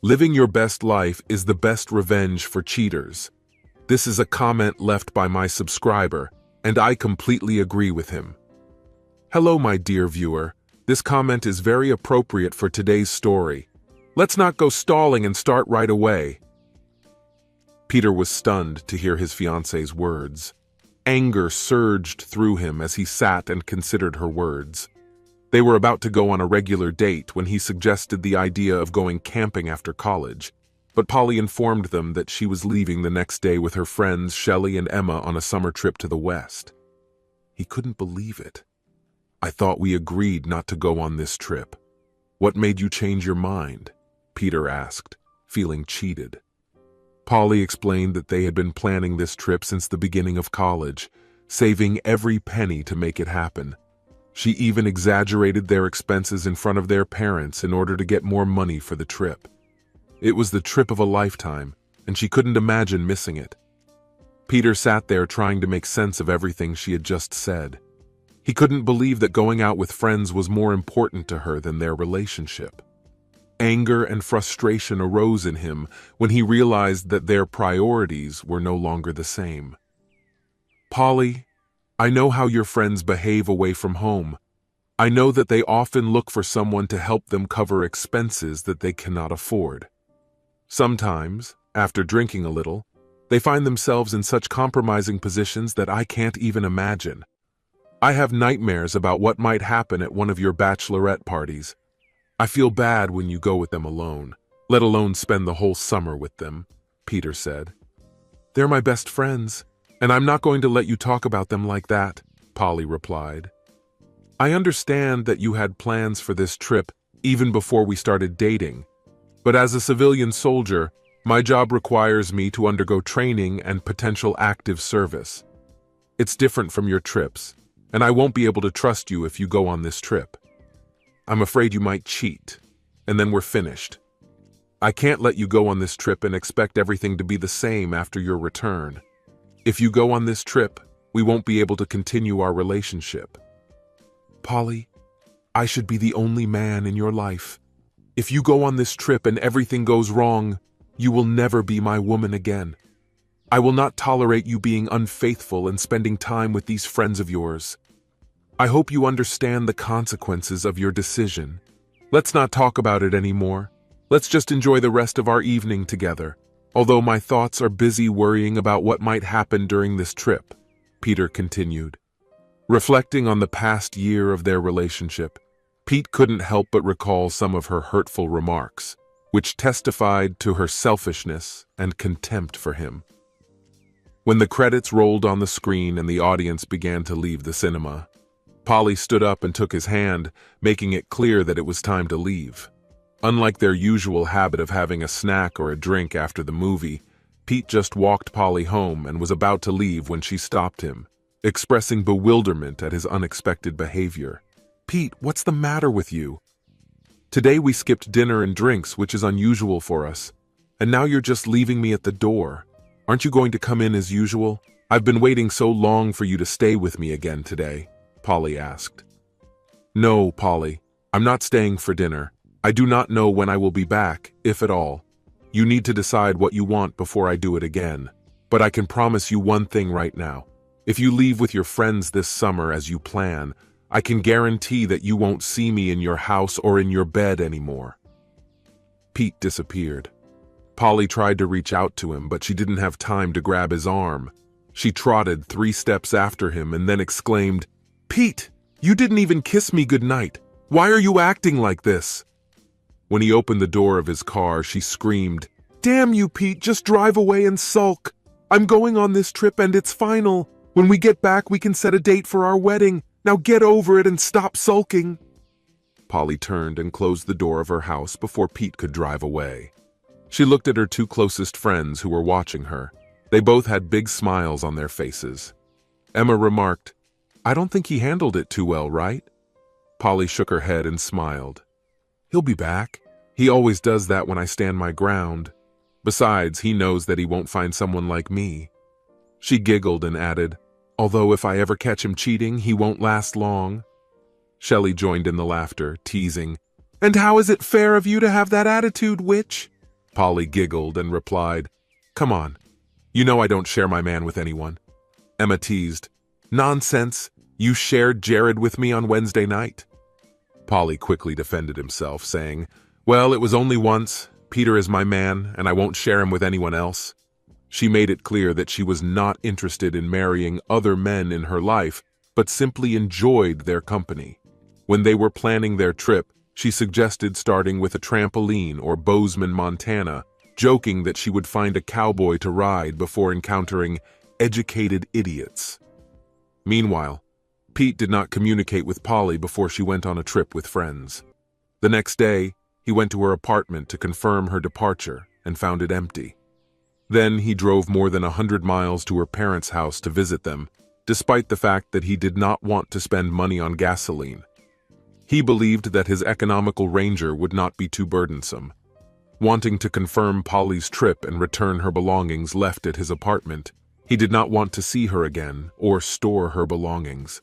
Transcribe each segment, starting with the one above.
Living your best life is the best revenge for cheaters. This is a comment left by my subscriber, and I completely agree with him. Hello, my dear viewer. This comment is very appropriate for today's story. Let's not go stalling and start right away. Peter was stunned to hear his fiancée's words. Anger surged through him as he sat and considered her words. They were about to go on a regular date when he suggested the idea of going camping after college, but Polly informed them that she was leaving the next day with her friends Shelley and Emma on a summer trip to the West. He couldn't believe it. I thought we agreed not to go on this trip. What made you change your mind? Peter asked, feeling cheated. Polly explained that they had been planning this trip since the beginning of college, saving every penny to make it happen. She even exaggerated their expenses in front of their parents in order to get more money for the trip. It was the trip of a lifetime, and she couldn't imagine missing it. Peter sat there trying to make sense of everything she had just said. He couldn't believe that going out with friends was more important to her than their relationship. Anger and frustration arose in him when he realized that their priorities were no longer the same. Polly, I know how your friends behave away from home. I know that they often look for someone to help them cover expenses that they cannot afford. Sometimes, after drinking a little, they find themselves in such compromising positions that I can't even imagine. I have nightmares about what might happen at one of your bachelorette parties. I feel bad when you go with them alone, let alone spend the whole summer with them, Peter said. They're my best friends, and I'm not going to let you talk about them like that, Polly replied. I understand that you had plans for this trip even before we started dating, but as a civilian soldier, my job requires me to undergo training and potential active service. It's different from your trips, and I won't be able to trust you if you go on this trip. I'm afraid you might cheat, and then we're finished. I can't let you go on this trip and expect everything to be the same after your return. If you go on this trip, we won't be able to continue our relationship. Polly, I should be the only man in your life. If you go on this trip and everything goes wrong, you will never be my woman again. I will not tolerate you being unfaithful and spending time with these friends of yours. I hope you understand the consequences of your decision. Let's not talk about it anymore. Let's just enjoy the rest of our evening together, although my thoughts are busy worrying about what might happen during this trip, Peter continued. Reflecting on the past year of their relationship, Pete couldn't help but recall some of her hurtful remarks, which testified to her selfishness and contempt for him. When the credits rolled on the screen and the audience began to leave the cinema, Polly stood up and took his hand, making it clear that it was time to leave. Unlike their usual habit of having a snack or a drink after the movie, Pete just walked Polly home and was about to leave when she stopped him, expressing bewilderment at his unexpected behavior. Pete, what's the matter with you? Today we skipped dinner and drinks, which is unusual for us, and now you're just leaving me at the door. Aren't you going to come in as usual? I've been waiting so long for you to stay with me again today, Polly asked. No, Polly, I'm not staying for dinner. I do not know when I will be back, if at all. You need to decide what you want before I do it again. But I can promise you one thing right now. If you leave with your friends this summer as you plan, I can guarantee that you won't see me in your house or in your bed anymore. Pete disappeared. Polly tried to reach out to him, but she didn't have time to grab his arm. She trotted 3 steps after him and then exclaimed, Pete, you didn't even kiss me goodnight. Why are you acting like this? When he opened the door of his car, she screamed, Damn you, Pete, just drive away and sulk. I'm going on this trip and it's final. When we get back, we can set a date for our wedding. Now get over it and stop sulking. Polly turned and closed the door of her house before Pete could drive away. She looked at her 2 closest friends who were watching her. They both had big smiles on their faces. Emma remarked, I don't think he handled it too well, right? Polly shook her head and smiled. He'll be back. He always does that when I stand my ground. Besides, he knows that he won't find someone like me. She giggled and added, although if I ever catch him cheating, he won't last long. Shelley joined in the laughter, teasing, And how is it fair of you to have that attitude, witch? Polly giggled and replied, "Come on, you know I don't share my man with anyone." Emma teased, "Nonsense, you shared Jared with me on Wednesday night." Polly quickly defended himself, saying, "Well, it was only once. Peter is my man, and I won't share him with anyone else." She made it clear that she was not interested in marrying other men in her life, but simply enjoyed their company. When they were planning their trip, she suggested starting with a trampoline or Bozeman, Montana, joking that she would find a cowboy to ride before encountering educated idiots. Meanwhile, Pete did not communicate with Polly before she went on a trip with friends. The next day, he went to her apartment to confirm her departure and found it empty. Then he drove more than 100 miles to her parents' house to visit them, despite the fact that he did not want to spend money on gasoline. He believed that his economical Ranger would not be too burdensome. Wanting to confirm Polly's trip and return her belongings left at his apartment, he did not want to see her again or store her belongings.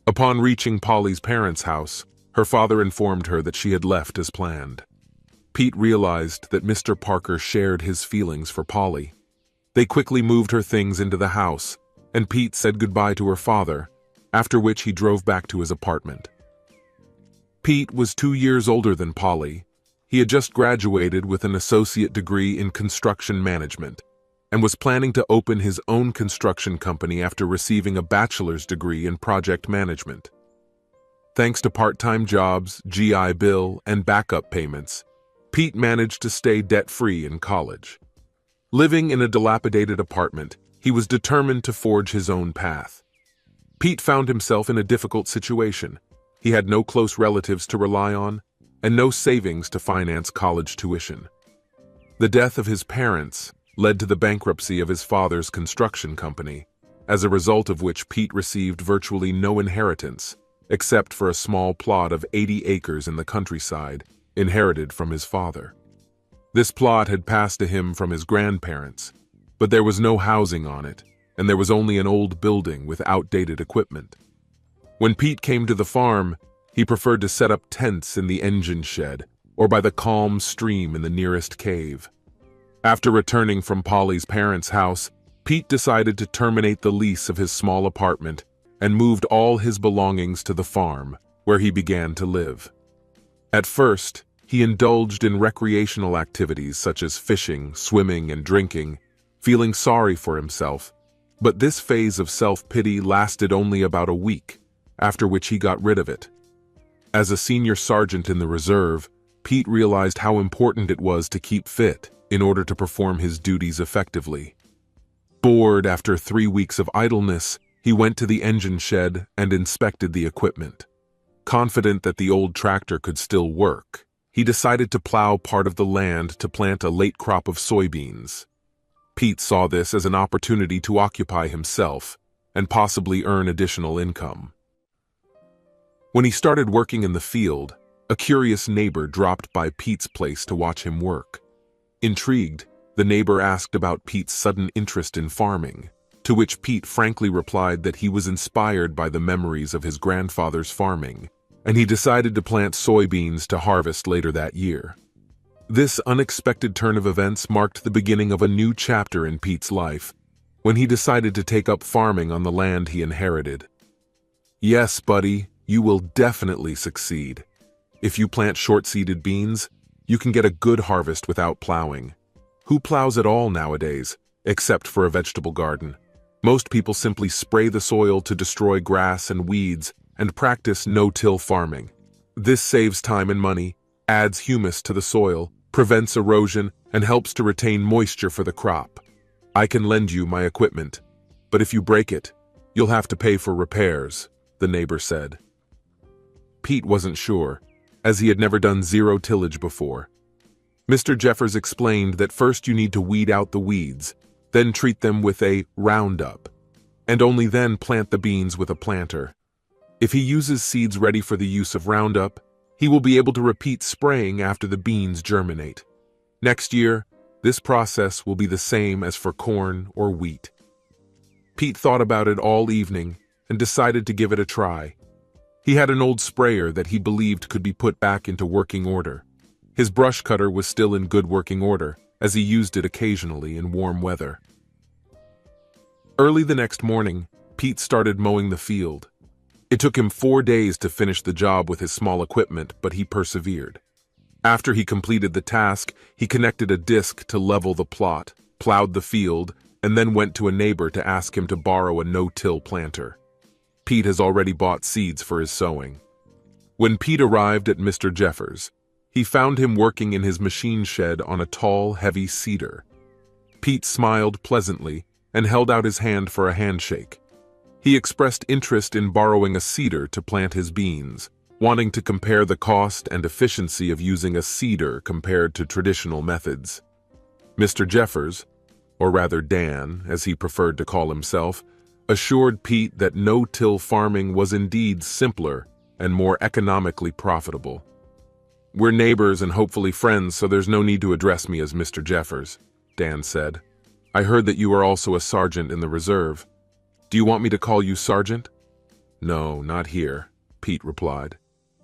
Upon reaching Polly's parents' house, her father informed her that she had left as planned. Pete realized that Mr. Parker shared his feelings for Polly. They quickly moved her things into the house, and Pete said goodbye to her father, after which he drove back to his apartment. Pete was 2 years older than Polly. He had just graduated with an associate degree in construction management and was planning to open his own construction company after receiving a bachelor's degree in project management. Thanks to part-time jobs, GI Bill, and backup payments, Pete managed to stay debt-free in college. Living in a dilapidated apartment, he was determined to forge his own path. Pete found himself in a difficult situation. He had no close relatives to rely on, and no savings to finance college tuition. The death of his parents led to the bankruptcy of his father's construction company, as a result of which Pete received virtually no inheritance, except for a small plot of 80 acres in the countryside, inherited from his father. This plot had passed to him from his grandparents, but there was no housing on it, and there was only an old building with outdated equipment. When Pete came to the farm, he preferred to set up tents in the engine shed or by the calm stream in the nearest cave. After returning from Polly's parents' house, Pete decided to terminate the lease of his small apartment and moved all his belongings to the farm, where he began to live. At first, he indulged in recreational activities such as fishing, swimming, and drinking, feeling sorry for himself, but this phase of self-pity lasted only about a week, after which he got rid of it. As a senior sergeant in the reserve, Pete realized how important it was to keep fit in order to perform his duties effectively. Bored after 3 weeks of idleness, he went to the engine shed and inspected the equipment. Confident that the old tractor could still work, he decided to plow part of the land to plant a late crop of soybeans. Pete saw this as an opportunity to occupy himself and possibly earn additional income. When he started working in the field, a curious neighbor dropped by Pete's place to watch him work. Intrigued, the neighbor asked about Pete's sudden interest in farming, to which Pete frankly replied that he was inspired by the memories of his grandfather's farming, and he decided to plant soybeans to harvest later that year. This unexpected turn of events marked the beginning of a new chapter in Pete's life, when he decided to take up farming on the land he inherited. Yes, buddy, you will definitely succeed. If you plant short-seeded beans, you can get a good harvest without plowing. Who plows at all nowadays, except for a vegetable garden? Most people simply spray the soil to destroy grass and weeds and practice no-till farming. This saves time and money, adds humus to the soil, prevents erosion, and helps to retain moisture for the crop. I can lend you my equipment, but if you break it, you'll have to pay for repairs, the neighbor said. Pete wasn't sure, as he had never done zero tillage before. Mr. Jeffers explained that first you need to weed out the weeds, then treat them with a Roundup, and only then plant the beans with a planter. If he uses seeds ready for the use of Roundup, he will be able to repeat spraying after the beans germinate. Next year, this process will be the same as for corn or wheat. Pete thought about it all evening and decided to give it a try. He had an old sprayer that he believed could be put back into working order. His brush cutter was still in good working order, as he used it occasionally in warm weather. Early the next morning, Pete started mowing the field. It took him 4 days to finish the job with his small equipment, but he persevered. After he completed the task, he connected a disc to level the plot, plowed the field, and then went to a neighbor to ask him to borrow a no-till planter. Pete has already bought seeds for his sowing. When Pete arrived at Mr. Jeffers, he found him working in his machine shed on a tall, heavy cedar. Pete smiled pleasantly and held out his hand for a handshake. He expressed interest in borrowing a cedar to plant his beans, wanting to compare the cost and efficiency of using a cedar compared to traditional methods. Mr. Jeffers, or rather Dan, as he preferred to call himself, assured Pete that no-till farming was indeed simpler and more economically profitable. "We're neighbors and hopefully friends, so there's no need to address me as Mr. Jeffers," Dan said. "I heard that you are also a sergeant in the reserve. Do you want me to call you Sergeant?" "No, not here," Pete replied.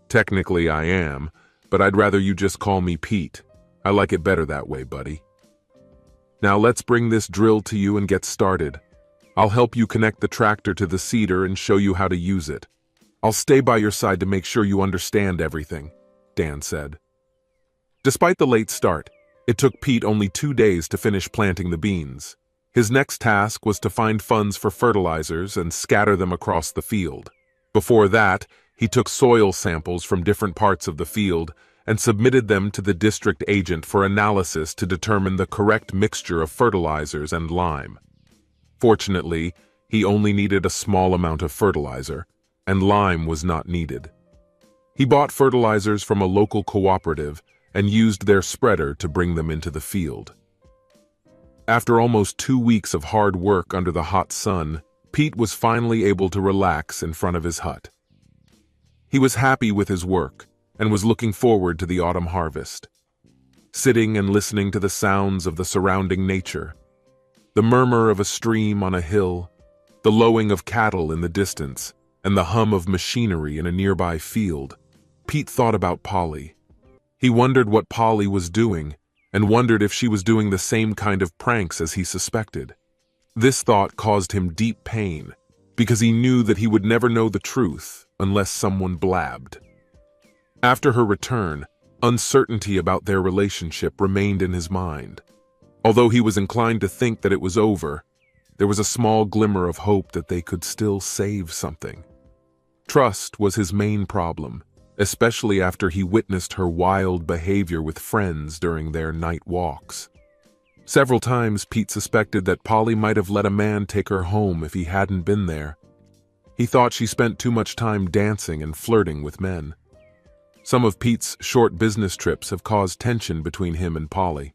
"Technically I am, but I'd rather you just call me Pete. I like it better that way, buddy. Now let's bring this drill to you and get started. I'll help you connect the tractor to the cedar and show you how to use it. I'll stay by your side to make sure you understand everything," Dan said. Despite the late start, it took Pete only 2 days to finish planting the beans. His next task was to find funds for fertilizers and scatter them across the field. Before that, he took soil samples from different parts of the field and submitted them to the district agent for analysis to determine the correct mixture of fertilizers and lime. Fortunately, he only needed a small amount of fertilizer, and lime was not needed. He bought fertilizers from a local cooperative and used their spreader to bring them into the field. After almost 2 weeks of hard work under the hot sun, Pete was finally able to relax in front of his hut. He was happy with his work and was looking forward to the autumn harvest. Sitting and listening to the sounds of the surrounding nature, the murmur of a stream on a hill, the lowing of cattle in the distance, and the hum of machinery in a nearby field, Pete thought about Polly. He wondered what Polly was doing, and wondered if she was doing the same kind of pranks as he suspected. This thought caused him deep pain, because he knew that he would never know the truth unless someone blabbed. After her return, uncertainty about their relationship remained in his mind. Although he was inclined to think that it was over, there was a small glimmer of hope that they could still save something. Trust was his main problem, especially after he witnessed her wild behavior with friends during their night walks. Several times Pete suspected that Polly might have let a man take her home if he hadn't been there. He thought she spent too much time dancing and flirting with men. Some of Pete's short business trips have caused tension between him and Polly.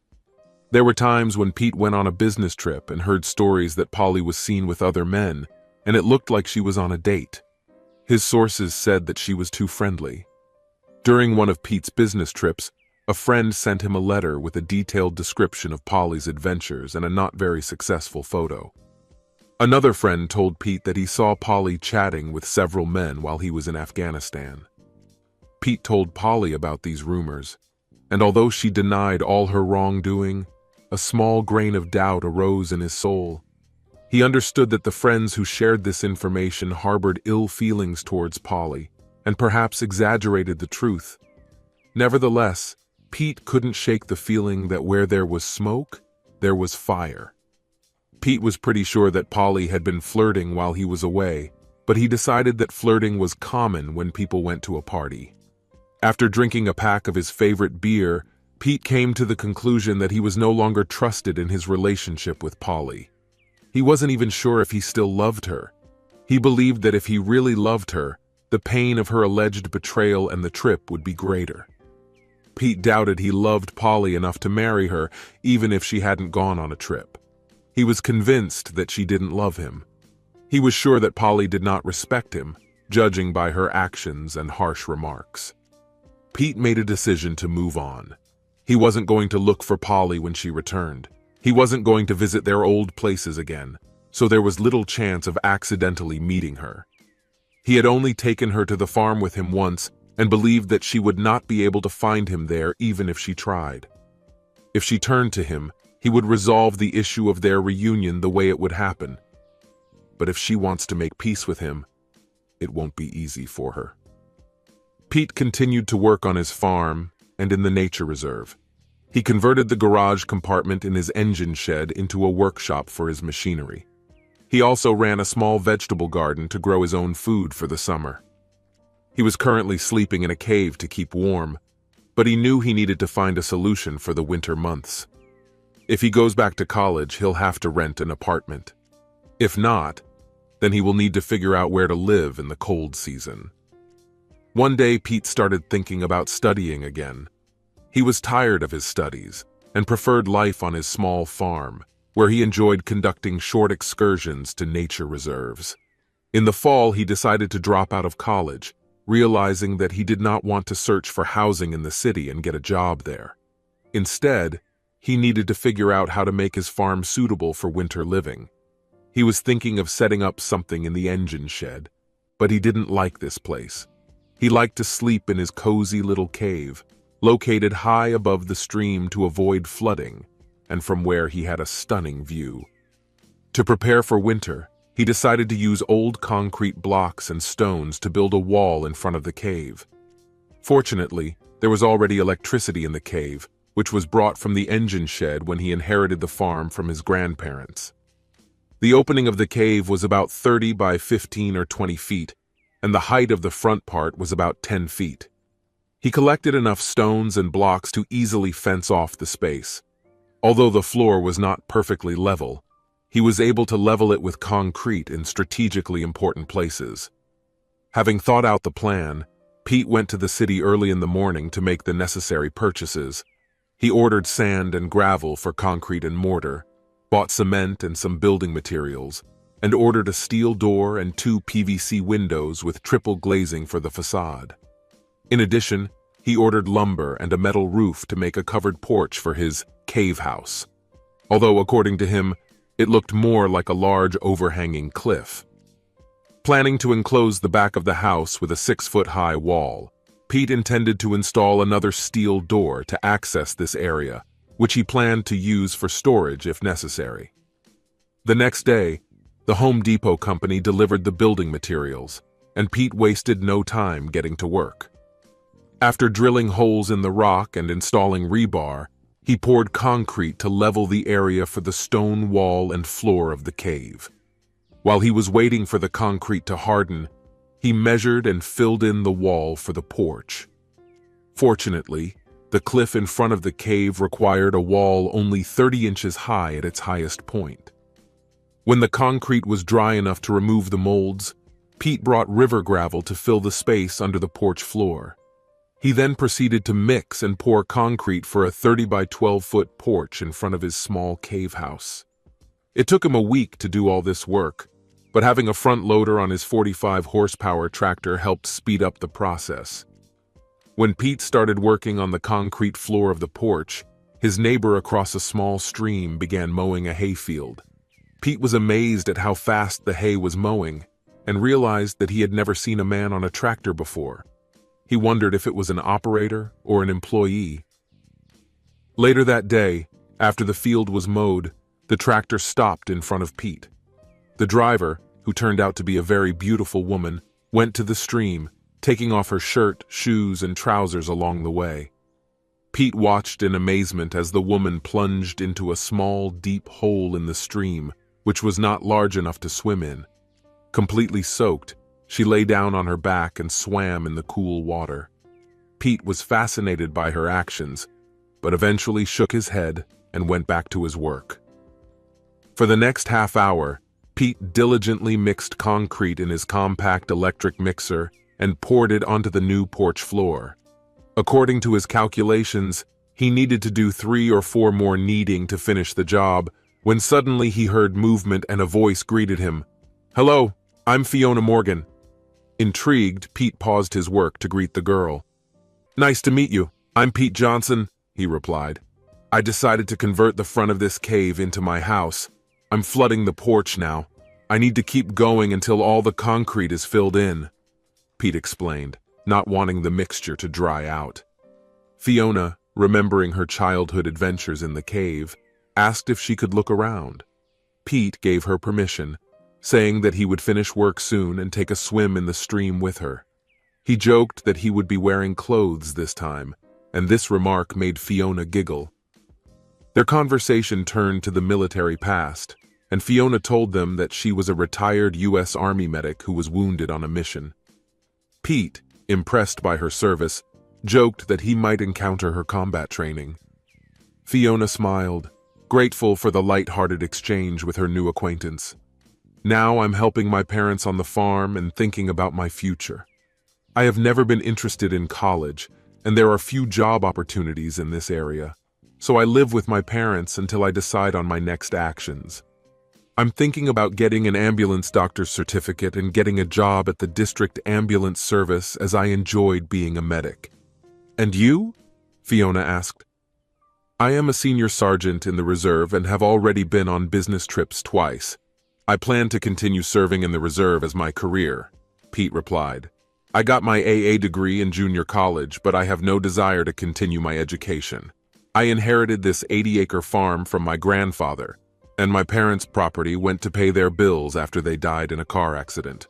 There were times when Pete went on a business trip and heard stories that Polly was seen with other men, and it looked like she was on a date. His sources said that she was too friendly. During one of Pete's business trips, a friend sent him a letter with a detailed description of Polly's adventures and a not very successful photo. Another friend told Pete that he saw Polly chatting with several men while he was in Afghanistan. Pete told Polly about these rumors, and although she denied all her wrongdoing, a small grain of doubt arose in his soul. He understood that the friends who shared this information harbored ill feelings towards Polly, and perhaps exaggerated the truth. Nevertheless, Pete couldn't shake the feeling that where there was smoke, there was fire. Pete was pretty sure that Polly had been flirting while he was away, but he decided that flirting was common when people went to a party. After drinking a pack of his favorite beer, Pete came to the conclusion that he was no longer trusted in his relationship with Polly. He wasn't even sure if he still loved her. He believed that if he really loved her, the pain of her alleged betrayal and the trip would be greater. Pete doubted he loved Polly enough to marry her, even if she hadn't gone on a trip. He was convinced that she didn't love him. He was sure that Polly did not respect him, judging by her actions and harsh remarks. Pete made a decision to move on. He wasn't going to look for Polly when she returned. He wasn't going to visit their old places again, so there was little chance of accidentally meeting her. He had only taken her to the farm with him once, and believed that she would not be able to find him there even if she tried. If she turned to him, he would resolve the issue of their reunion the way it would happen. But if she wants to make peace with him, it won't be easy for her. Pete continued to work on his farm and in the nature reserve. He converted the garage compartment in his engine shed into a workshop for his machinery. He also ran a small vegetable garden to grow his own food for the summer. He was currently sleeping in a cave to keep warm, but he knew he needed to find a solution for the winter months. If he goes back to college, he'll have to rent an apartment. If not, then he will need to figure out where to live in the cold season. One day, Pete started thinking about studying again. He was tired of his studies and preferred life on his small farm, where he enjoyed conducting short excursions to nature reserves. In the fall, he decided to drop out of college, realizing that he did not want to search for housing in the city and get a job there. Instead, he needed to figure out how to make his farm suitable for winter living. He was thinking of setting up something in the engine shed, but he didn't like this place. He liked to sleep in his cozy little cave, located high above the stream to avoid flooding, and from where he had a stunning view. To prepare for winter, he decided to use old concrete blocks and stones to build a wall in front of the cave. Fortunately, there was already electricity in the cave, which was brought from the engine shed when he inherited the farm from his grandparents. The opening of the cave was about 30 by 15 or 20 feet, and the height of the front part was about 10 feet. He collected enough stones and blocks to easily fence off the space. Although the floor was not perfectly level, he was able to level it with concrete in strategically important places. Having thought out the plan, Pete went to the city early in the morning to make the necessary purchases. He ordered sand and gravel for concrete and mortar, bought cement and some building materials, and ordered a steel door and 2 PVC windows with triple glazing for the facade. In addition, he ordered lumber and a metal roof to make a covered porch for his cave house, although according to him, it looked more like a large overhanging cliff. Planning to enclose the back of the house with a 6-foot-high wall, Pete intended to install another steel door to access this area, which he planned to use for storage if necessary. The next day, the Home Depot company delivered the building materials, and Pete wasted no time getting to work. After drilling holes in the rock and installing rebar, he poured concrete to level the area for the stone wall and floor of the cave. While he was waiting for the concrete to harden, he measured and filled in the wall for the porch. Fortunately, the cliff in front of the cave required a wall only 30 inches high at its highest point. When the concrete was dry enough to remove the molds, Pete brought river gravel to fill the space under the porch floor. He then proceeded to mix and pour concrete for a 30 by 12-foot porch in front of his small cave house. It took him a week to do all this work, but having a front loader on his 45-horsepower tractor helped speed up the process. When Pete started working on the concrete floor of the porch, his neighbor across a small stream began mowing a hayfield. Pete was amazed at how fast the hay was mowing and realized that he had never seen a man on a tractor before. He wondered if it was an operator or an employee. Later that day, after the field was mowed, the tractor stopped in front of Pete. The driver, who turned out to be a very beautiful woman, went to the stream, taking off her shirt, shoes, and trousers along the way. Pete watched in amazement as the woman plunged into a small, deep hole in the stream, which was not large enough to swim in. Completely soaked, she lay down on her back and swam in the cool water. Pete was fascinated by her actions, but eventually shook his head and went back to his work. For the next half hour, Pete diligently mixed concrete in his compact electric mixer and poured it onto the new porch floor. According to his calculations, he needed to do 3 or 4 more kneading to finish the job, when suddenly he heard movement and a voice greeted him. "Hello, I'm Fiona Morgan." Intrigued, Pete paused his work to greet the girl. "Nice to meet you. I'm Pete Johnson," he replied. "I decided to convert the front of this cave into my house. I'm flooding the porch now. I need to keep going until all the concrete is filled in," Pete explained. not wanting the mixture to dry out. Fiona, remembering her childhood adventures in the cave, asked if she could look around. Pete gave her permission, saying that he would finish work soon and take a swim in the stream with her. He joked that he would be wearing clothes this time, and this remark made Fiona giggle. Their conversation turned to the military past, and Fiona told them that she was a retired U.S. Army medic who was wounded on a mission. Pete, impressed by her service, joked that he might encounter her combat training. Fiona smiled, grateful for the light-hearted exchange with her new acquaintance. Now I'm helping my parents on the farm and thinking about my future. I have never been interested in college, and there are few job opportunities in this area, so I live with my parents until I decide on my next actions. I'm thinking about getting an ambulance doctor's certificate and getting a job at the district ambulance service as I enjoyed being a medic. And you? Fiona asked. I am a senior sergeant in the reserve and have already been on business trips twice. I plan to continue serving in the reserve as my career, Pete replied. I got my AA degree in junior college, but I have no desire to continue my education. I inherited this 80-acre farm from my grandfather, and my parents' property went to pay their bills after they died in a car accident.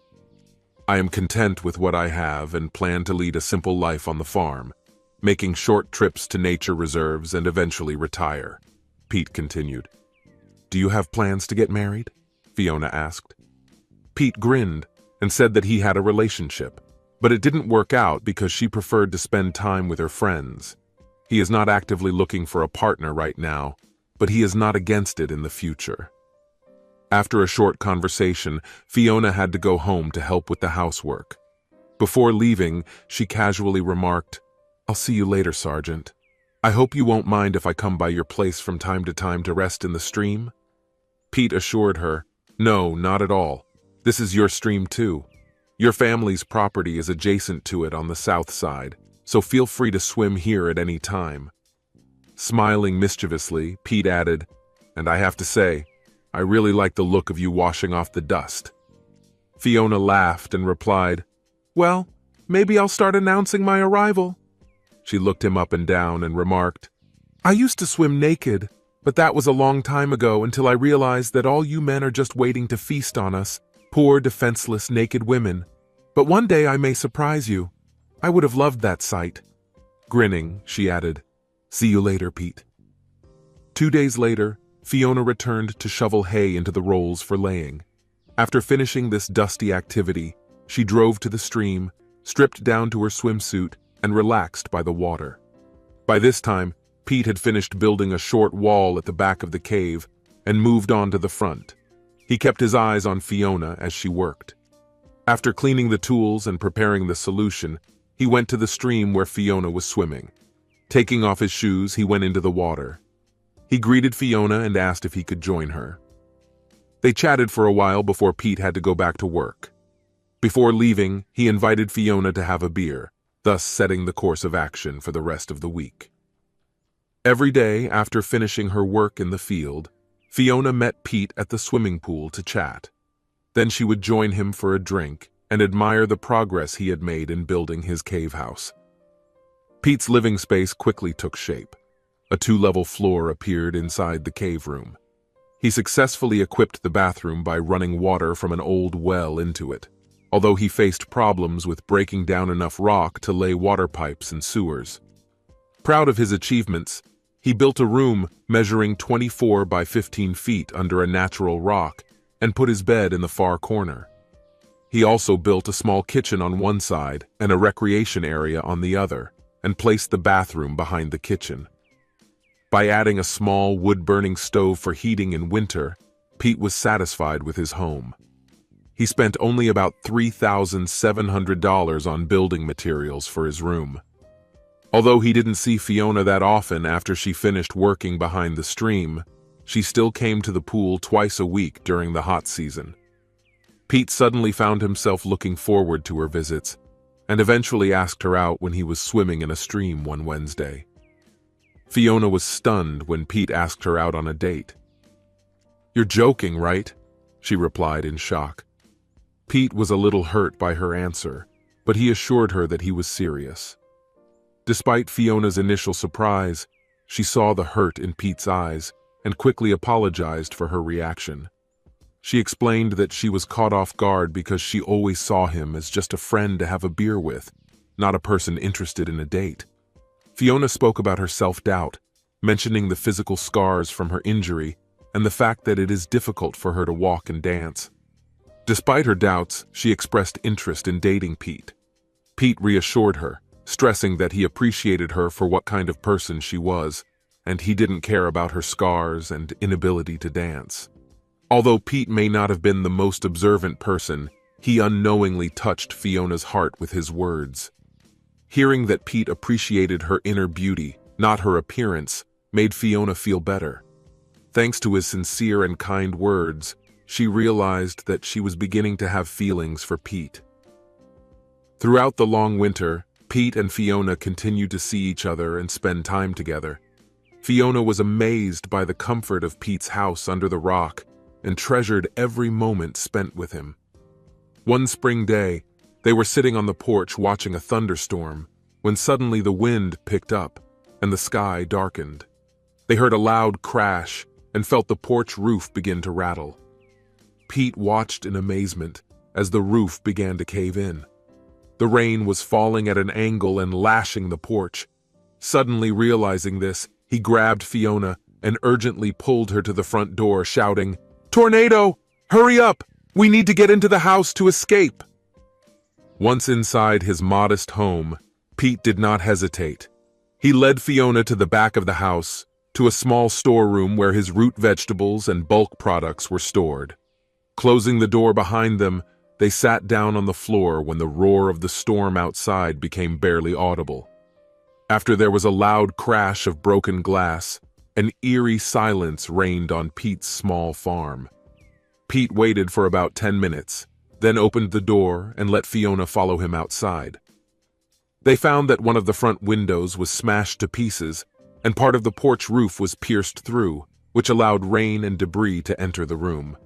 I am content with what I have and plan to lead a simple life on the farm, making short trips to nature reserves and eventually retire, Pete continued. Do you have plans to get married? Fiona asked. Pete grinned and said that he had a relationship, but it didn't work out because she preferred to spend time with her friends. He is not actively looking for a partner right now, but he is not against it in the future. After a short conversation, Fiona had to go home to help with the housework. Before leaving, she casually remarked, I'll see you later, Sergeant. I hope you won't mind if I come by your place from time to rest in the stream? Pete assured her, No, not at all. This is your stream too. Your family's property is adjacent to it on the south side, so feel free to swim here at any time. Smiling mischievously, Pete added, And I have to say, I really like the look of you washing off the dust. Fiona laughed and replied, Well, maybe I'll start announcing my arrival. She looked him up and down and remarked, I used to swim naked, but that was a long time ago until I realized that all you men are just waiting to feast on us, poor, defenseless, naked women. But one day I may surprise you. I would have loved that sight. Grinning, she added, See you later, Pete. 2 days later, Fiona returned to shovel hay into the rolls for laying. After finishing this dusty activity, she drove to the stream, stripped down to her swimsuit, and relaxed by the water. By this time, Pete had finished building a short wall at the back of the cave and moved on to the front. He kept his eyes on Fiona as she worked. After cleaning the tools and preparing the solution, he went to the stream where Fiona was swimming. Taking off his shoes, he went into the water. He greeted Fiona and asked if he could join her. They chatted for a while before Pete had to go back to work. Before leaving, he invited Fiona to have a beer, thus setting the course of action for the rest of the week. Every day after finishing her work in the field, Fiona met Pete at the swimming pool to chat. Then she would join him for a drink and admire the progress he had made in building his cave house. Pete's living space quickly took shape. A 2-level floor appeared inside the cave room. He successfully equipped the bathroom by running water from an old well into it, although he faced problems with breaking down enough rock to lay water pipes and sewers. Proud of his achievements, he built a room measuring 24 by 15 feet under a natural rock and put his bed in the far corner. He also built a small kitchen on one side and a recreation area on the other, and placed the bathroom behind the kitchen. By adding a small wood-burning stove for heating in winter, Pete was satisfied with his home. He spent only about $3,700 on building materials for his room. Although he didn't see Fiona that often after she finished working behind the stream, she still came to the pool twice a week during the hot season. Pete suddenly found himself looking forward to her visits, and eventually asked her out when he was swimming in a stream one Wednesday. Fiona was stunned when Pete asked her out on a date. "You're joking, right?" she replied in shock. Pete was a little hurt by her answer, but he assured her that he was serious. Despite Fiona's initial surprise, she saw the hurt in Pete's eyes and quickly apologized for her reaction. She explained that she was caught off guard because she always saw him as just a friend to have a beer with, not a person interested in a date. Fiona spoke about her self-doubt, mentioning the physical scars from her injury and the fact that it is difficult for her to walk and dance. Despite her doubts, she expressed interest in dating Pete. Pete reassured her, stressing that he appreciated her for what kind of person she was, and he didn't care about her scars and inability to dance. Although Pete may not have been the most observant person, he unknowingly touched Fiona's heart with his words. Hearing that Pete appreciated her inner beauty, not her appearance, made Fiona feel better. Thanks to his sincere and kind words, she realized that she was beginning to have feelings for Pete. Throughout the long winter, Pete and Fiona continued to see each other and spend time together. Fiona was amazed by the comfort of Pete's house under the rock and treasured every moment spent with him. One spring day, they were sitting on the porch watching a thunderstorm when suddenly the wind picked up and the sky darkened. They heard a loud crash and felt the porch roof begin to rattle. Pete watched in amazement as the roof began to cave in. The rain was falling at an angle and lashing the porch. Suddenly realizing this, he grabbed Fiona and urgently pulled her to the front door, shouting, "Tornado! Hurry up! We need to get into the house to escape!" Once inside his modest home, Pete did not hesitate. He led Fiona to the back of the house, to a small storeroom where his root vegetables and bulk products were stored. Closing the door behind them, they sat down on the floor when the roar of the storm outside became barely audible. After there was a loud crash of broken glass, an eerie silence reigned on Pete's small farm. Pete waited for about 10 minutes, then opened the door and let Fiona follow him outside. They found that one of the front windows was smashed to pieces, and part of the porch roof was pierced through, which allowed rain and debris to enter the room.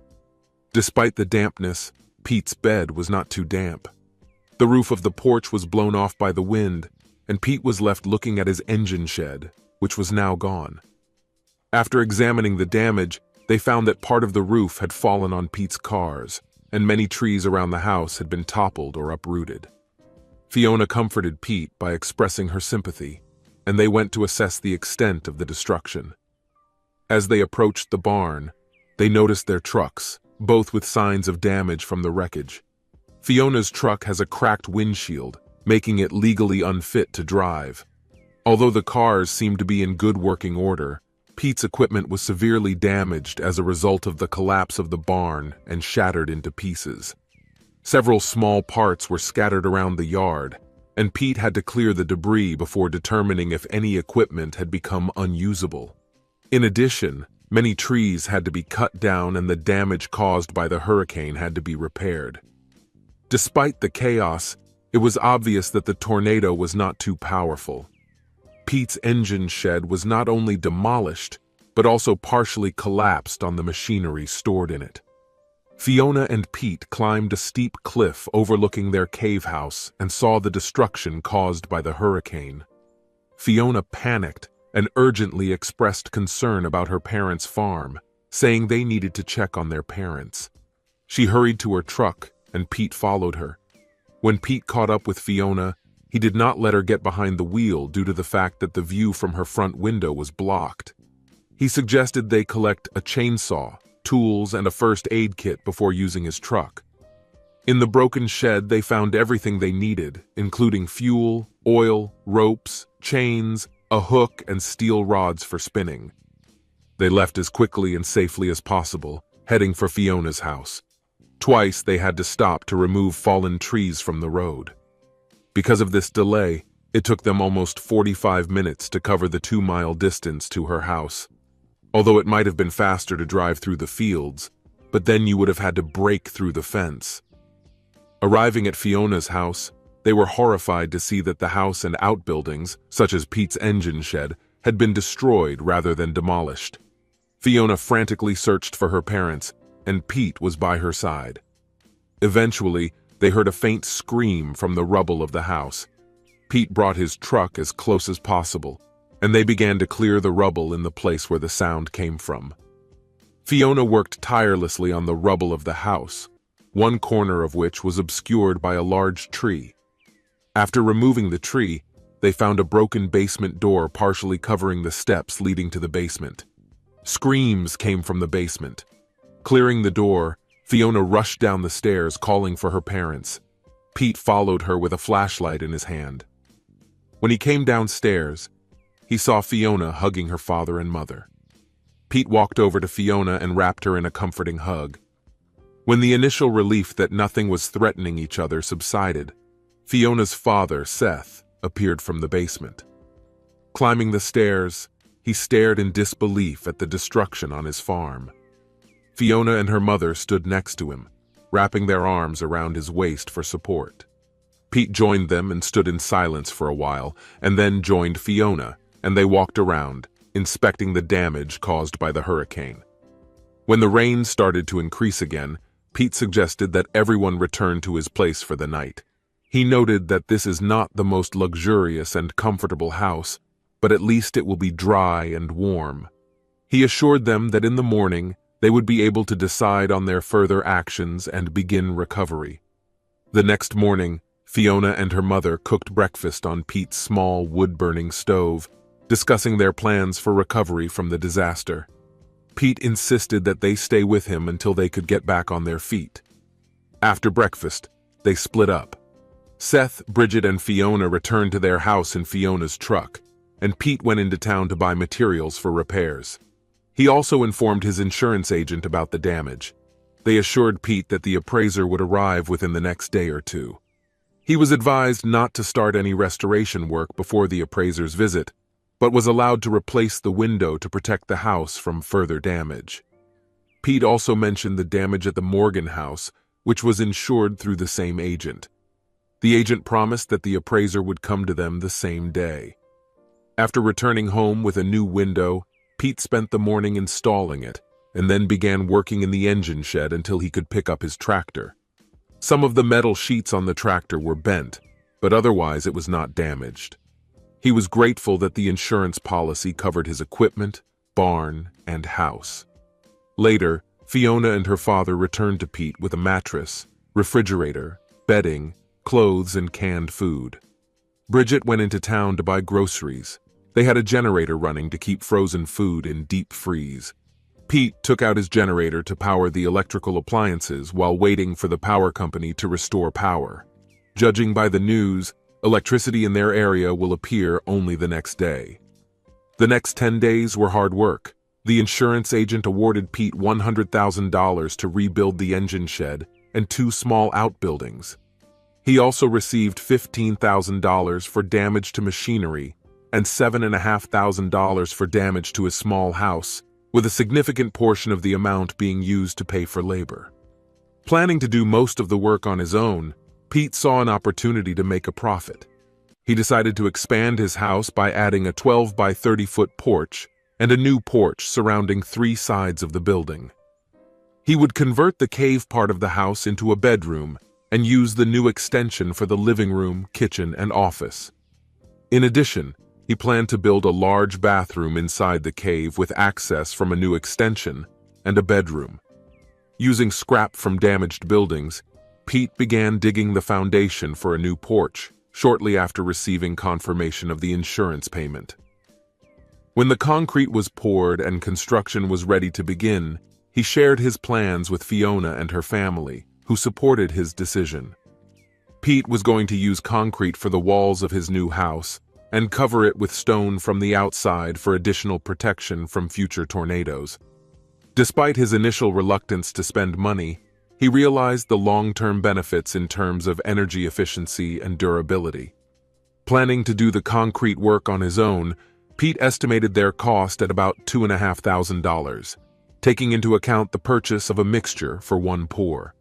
Despite the dampness, Pete's bed was not too damp. The roof of the porch was blown off by the wind, and Pete was left looking at his engine shed, which was now gone. After examining the damage, they found that part of the roof had fallen on Pete's cars, and many trees around the house had been toppled or uprooted. Fiona comforted Pete by expressing her sympathy, and they went to assess the extent of the destruction. As they approached the barn, they noticed their trucks, both with signs of damage from the wreckage. Fiona's truck has a cracked windshield, making it legally unfit to drive. Although the cars seemed to be in good working order, Pete's equipment was severely damaged as a result of the collapse of the barn and shattered into pieces. Several small parts were scattered around the yard, and Pete had to clear the debris before determining if any equipment had become unusable. In addition, many trees had to be cut down and the damage caused by the hurricane had to be repaired. Despite the chaos, it was obvious that the tornado was not too powerful. Pete's engine shed was not only demolished, but also partially collapsed on the machinery stored in it. Fiona and Pete climbed a steep cliff overlooking their cave house and saw the destruction caused by the hurricane. Fiona panicked and urgently expressed concern about her parents' farm, saying they needed to check on their parents. She hurried to her truck, and Pete followed her. When Pete caught up with Fiona, he did not let her get behind the wheel due to the fact that the view from her front window was blocked. He suggested they collect a chainsaw, tools, and a first aid kit before using his truck. In the broken shed, they found everything they needed, including fuel, oil, ropes, chains, a hook, and steel rods for spinning. They left as quickly and safely as possible, heading for Fiona's house. Twice they had to stop to remove fallen trees from the road. Because of this delay, it took them almost 45 minutes to cover the 2-mile distance to her house. Although it might have been faster to drive through the fields, but then you would have had to break through the fence. Arriving at Fiona's house, they were horrified to see that the house and outbuildings, such as Pete's engine shed, had been destroyed rather than demolished. Fiona frantically searched for her parents, and Pete was by her side. Eventually, they heard a faint scream from the rubble of the house. Pete brought his truck as close as possible, and they began to clear the rubble in the place where the sound came from. Fiona worked tirelessly on the rubble of the house, one corner of which was obscured by a large tree. After removing the tree, they found a broken basement door partially covering the steps leading to the basement. Screams came from the basement. Clearing the door, Fiona rushed down the stairs calling for her parents. Pete followed her with a flashlight in his hand. When he came downstairs, he saw Fiona hugging her father and mother. Pete walked over to Fiona and wrapped her in a comforting hug. When the initial relief that nothing was threatening each other subsided, Fiona's father, Seth, appeared from the basement. Climbing the stairs, he stared in disbelief at the destruction on his farm. Fiona and her mother stood next to him, wrapping their arms around his waist for support. Pete joined them and stood in silence for a while, and then joined Fiona, and they walked around, inspecting the damage caused by the hurricane. When the rain started to increase again, Pete suggested that everyone return to his place for the night. He noted that this is not the most luxurious and comfortable house, but at least it will be dry and warm. He assured them that in the morning they would be able to decide on their further actions and begin recovery. The next morning, Fiona and her mother cooked breakfast on Pete's small wood-burning stove, discussing their plans for recovery from the disaster. Pete insisted that they stay with him until they could get back on their feet. After breakfast, they split up. Seth, Bridget, and Fiona returned to their house in Fiona's truck, and Pete went into town to buy materials for repairs. He also informed his insurance agent about the damage. They assured Pete that the appraiser would arrive within the next day or two. He was advised not to start any restoration work before the appraiser's visit, but was allowed to replace the window to protect the house from further damage. Pete also mentioned the damage at the Morgan house, which was insured through the same agent. The agent promised that the appraiser would come to them the same day. After returning home with a new window, Pete spent the morning installing it, and then began working in the engine shed until he could pick up his tractor. Some of the metal sheets on the tractor were bent, but otherwise it was not damaged. He was grateful that the insurance policy covered his equipment, barn, and house. Later, Fiona and her father returned to Pete with a mattress, refrigerator, bedding, clothes, and canned food. Bridget went into town to buy groceries. They had a generator running to keep frozen food in deep freeze. Pete took out his generator to power the electrical appliances while waiting for the power company to restore power. Judging by the news, electricity in their area will appear only the next day. The next 10 days were hard work. The insurance agent awarded Pete $100,000 to rebuild the engine shed and 2 small outbuildings. He also received $15,000 for damage to machinery and $7,500 for damage to his small house, with a significant portion of the amount being used to pay for labor. Planning to do most of the work on his own, Pete saw an opportunity to make a profit. He decided to expand his house by adding a 12 by 30-foot porch and a new porch surrounding 3 sides of the building. He would convert the cave part of the house into a bedroom and use the new extension for the living room, kitchen, and office. In addition, he planned to build a large bathroom inside the cave with access from a new extension and a bedroom. Using scrap from damaged buildings, Pete began digging the foundation for a new porch shortly after receiving confirmation of the insurance payment. When the concrete was poured and construction was ready to begin, he shared his plans with Fiona and her family, who supported his decision. Pete was going to use concrete for the walls of his new house and cover it with stone from the outside for additional protection from future tornadoes. Despite his initial reluctance to spend money, he realized the long-term benefits in terms of energy efficiency and durability. Planning to do the concrete work on his own, Pete estimated their cost at about $2,500, taking into account the purchase of a mixture for 1 pour.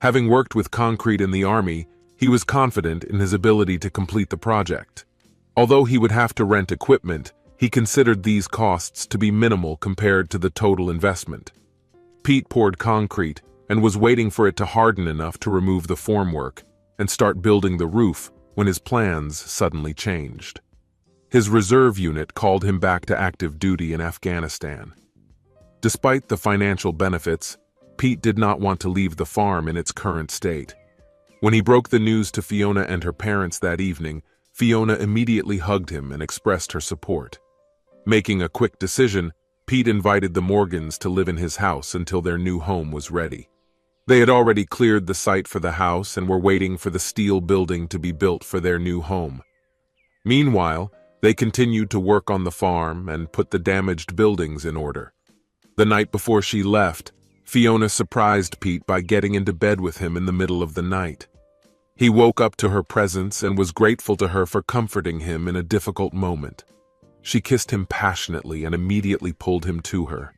Having worked with concrete in the Army, he was confident in his ability to complete the project. Although he would have to rent equipment, he considered these costs to be minimal compared to the total investment. Pete poured concrete, and was waiting for it to harden enough to remove the formwork and start building the roof when his plans suddenly changed. His reserve unit called him back to active duty in Afghanistan. Despite the financial benefits, Pete did not want to leave the farm in its current state. When he broke the news to Fiona and her parents that evening, Fiona immediately hugged him and expressed her support. Making a quick decision, Pete invited the Morgans to live in his house until their new home was ready. They had already cleared the site for the house and were waiting for the steel building to be built for their new home. Meanwhile, they continued to work on the farm and put the damaged buildings in order. The night before she left, Fiona surprised Pete by getting into bed with him in the middle of the night. He woke up to her presence and was grateful to her for comforting him in a difficult moment. She kissed him passionately and immediately pulled him to her.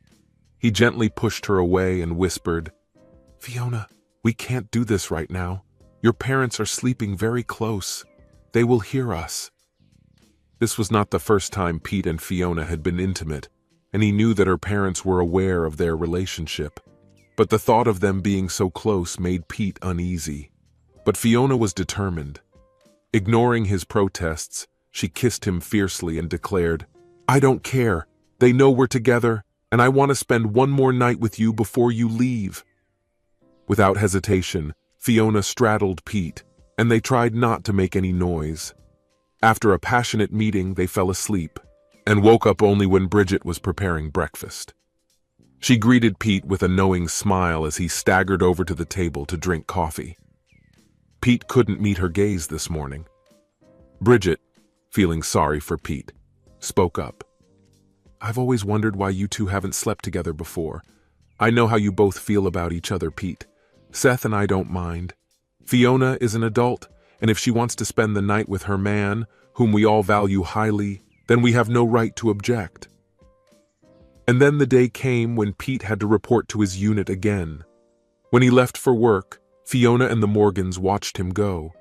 He gently pushed her away and whispered, "Fiona, we can't do this right now. Your parents are sleeping very close. They will hear us." This was not the first time Pete and Fiona had been intimate, and he knew that her parents were aware of their relationship. But the thought of them being so close made Pete uneasy. But Fiona was determined. Ignoring his protests, she kissed him fiercely and declared, "I don't care. They know we're together, and I want to spend one more night with you before you leave." Without hesitation, Fiona straddled Pete, and they tried not to make any noise. After a passionate meeting, they fell asleep, and woke up only when Bridget was preparing breakfast. She greeted Pete with a knowing smile as he staggered over to the table to drink coffee. Pete couldn't meet her gaze this morning. Bridget, feeling sorry for Pete, spoke up. "I've always wondered why you two haven't slept together before. I know how you both feel about each other, Pete. Seth and I don't mind. Fiona is an adult, and if she wants to spend the night with her man, whom we all value highly, then we have no right to object." And then the day came when Pete had to report to his unit again. When he left for work, Fiona and the Morgans watched him go.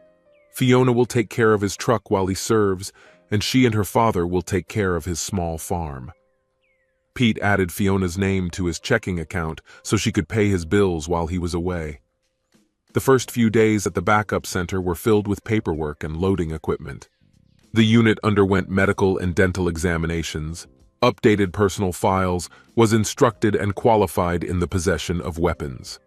Fiona will take care of his truck while he serves, and she and her father will take care of his small farm. Pete added Fiona's name to his checking account so she could pay his bills while he was away. The first few days at the backup center were filled with paperwork and loading equipment. The unit underwent medical and dental examinations, updated personal files, was instructed and qualified in the possession of weapons.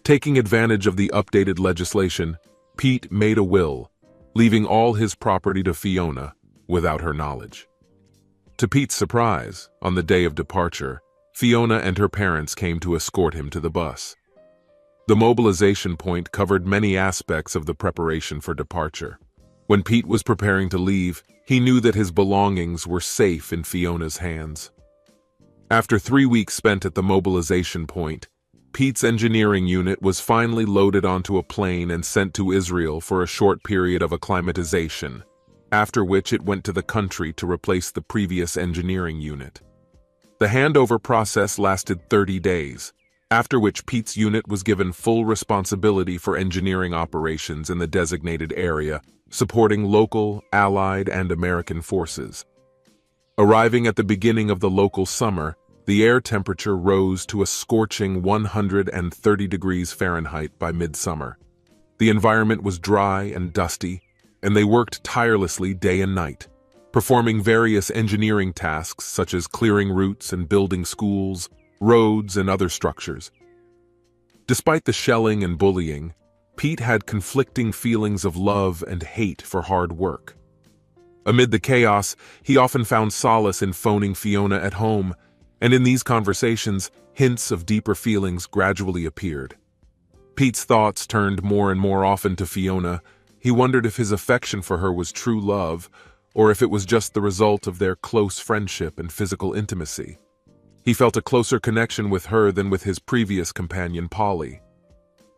Taking advantage of the updated legislation, Pete made a will, leaving all his property to Fiona without her knowledge. To Pete's surprise, on the day of departure, Fiona and her parents came to escort him to the bus. The mobilization point covered many aspects of the preparation for departure. When Pete was preparing to leave, he knew that his belongings were safe in Fiona's hands. After 3 weeks spent at the mobilization point, Pete's engineering unit was finally loaded onto a plane and sent to Israel for a short period of acclimatization, after which it went to the country to replace the previous engineering unit. The handover process lasted 30 days, after which Pete's unit was given full responsibility for engineering operations in the designated area, supporting local, Allied, and American forces. Arriving at the beginning of the local summer, the air temperature rose to a scorching 130 degrees Fahrenheit by midsummer. The environment was dry and dusty, and they worked tirelessly day and night, performing various engineering tasks such as clearing routes and building schools, roads, and other structures. Despite the shelling and bullying, Pete had conflicting feelings of love and hate for hard work. Amid the chaos, he often found solace in phoning Fiona at home, and in these conversations, hints of deeper feelings gradually appeared. Pete's thoughts turned more and more often to Fiona. He wondered if his affection for her was true love, or if it was just the result of their close friendship and physical intimacy. He felt a closer connection with her than with his previous companion, Polly.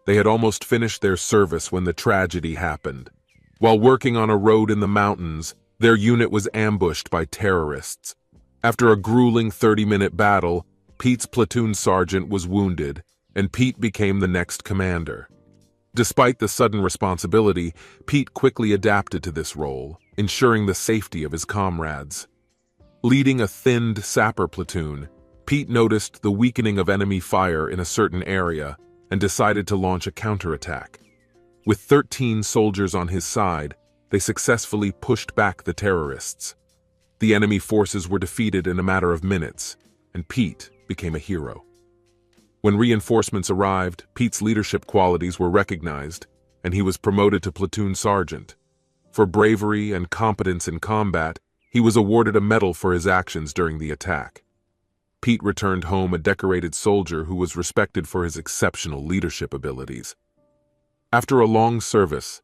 They had almost finished their service when the tragedy happened. While working on a road in the mountains, their unit was ambushed by terrorists. After a grueling 30-minute battle, Pete's platoon sergeant was wounded, and Pete became the next commander. Despite the sudden responsibility, Pete quickly adapted to this role, ensuring the safety of his comrades. Leading a thinned sapper platoon, Pete noticed the weakening of enemy fire in a certain area and decided to launch a counterattack. With 13 soldiers on his side, they successfully pushed back the terrorists. The enemy forces were defeated in a matter of minutes, and Pete became a hero. When reinforcements arrived, Pete's leadership qualities were recognized, and he was promoted to platoon sergeant. For bravery and competence in combat, he was awarded a medal for his actions during the attack. Pete returned home a decorated soldier who was respected for his exceptional leadership abilities. After a long service,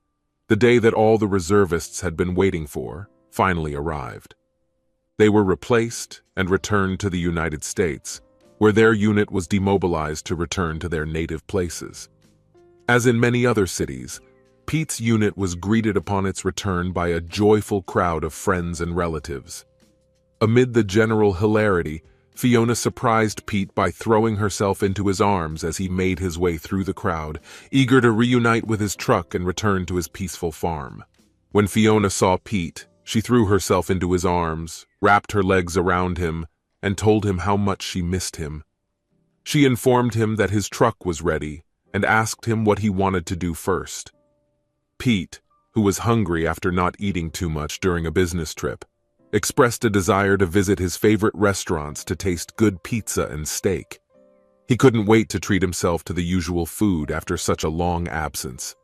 the day that all the reservists had been waiting for finally arrived. They were replaced and returned to the United States, where their unit was demobilized to return to their native places. As in many other cities, Pete's unit was greeted upon its return by a joyful crowd of friends and relatives. Amid the general hilarity, Fiona surprised Pete by throwing herself into his arms as he made his way through the crowd, eager to reunite with his truck and return to his peaceful farm. When Fiona saw Pete, she threw herself into his arms, wrapped her legs around him, and told him how much she missed him. She informed him that his truck was ready and asked him what he wanted to do first. Pete, who was hungry after not eating too much during a business trip, expressed a desire to visit his favorite restaurants to taste good pizza and steak. He couldn't wait to treat himself to the usual food after such a long absence.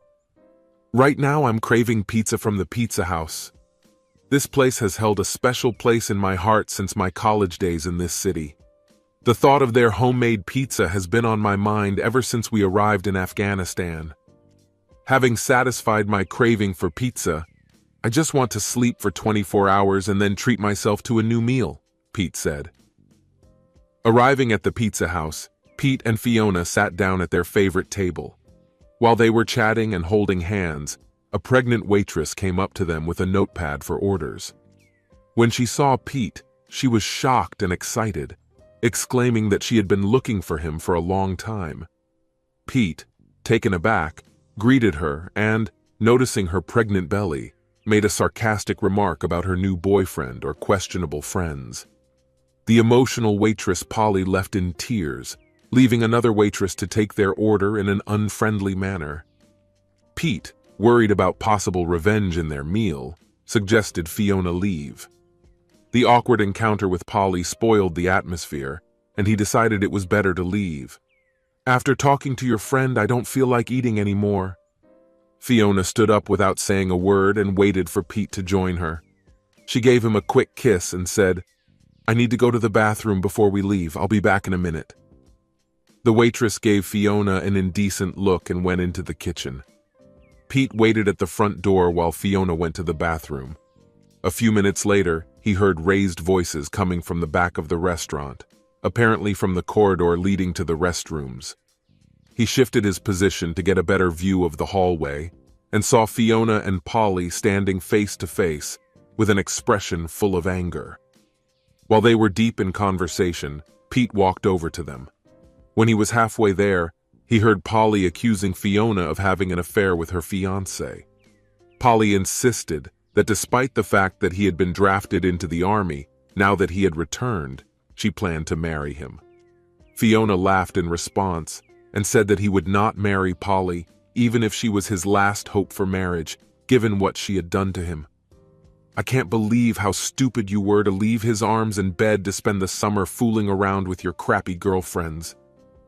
Right now I'm craving pizza from the Pizza House. This place has held a special place in my heart since my college days in this city. The thought of their homemade pizza has been on my mind ever since we arrived in Afghanistan. Having satisfied my craving for pizza, I just want to sleep for 24 hours and then treat myself to a new meal, Pete said. Arriving at the Pizza House, Pete and Fiona sat down at their favorite table. While they were chatting and holding hands, a pregnant waitress came up to them with a notepad for orders. When she saw Pete, she was shocked and excited, exclaiming that she had been looking for him for a long time. Pete, taken aback, greeted her and, noticing her pregnant belly, made a sarcastic remark about her new boyfriend or questionable friends. The emotional waitress Polly left in tears, leaving another waitress to take their order in an unfriendly manner. Pete, worried about possible revenge in their meal, suggested Fiona leave. The awkward encounter with Polly spoiled the atmosphere, and he decided it was better to leave. After talking to your friend, I don't feel like eating anymore. Fiona stood up without saying a word and waited for Pete to join her. She gave him a quick kiss and said, I need to go to the bathroom before we leave. I'll be back in a minute. The waitress gave Fiona an indecent look and went into the kitchen. Pete waited at the front door while Fiona went to the bathroom. A few minutes later, he heard raised voices coming from the back of the restaurant, apparently from the corridor leading to the restrooms. He shifted his position to get a better view of the hallway and saw Fiona and Polly standing face to face with an expression full of anger. While they were deep in conversation, Pete walked over to them. When he was halfway there, he heard Polly accusing Fiona of having an affair with her fiancé. Polly insisted that despite the fact that he had been drafted into the army, now that he had returned, she planned to marry him. Fiona laughed in response and said that he would not marry Polly, even if she was his last hope for marriage, given what she had done to him. I can't believe how stupid you were to leave his arms and bed to spend the summer fooling around with your crappy girlfriends.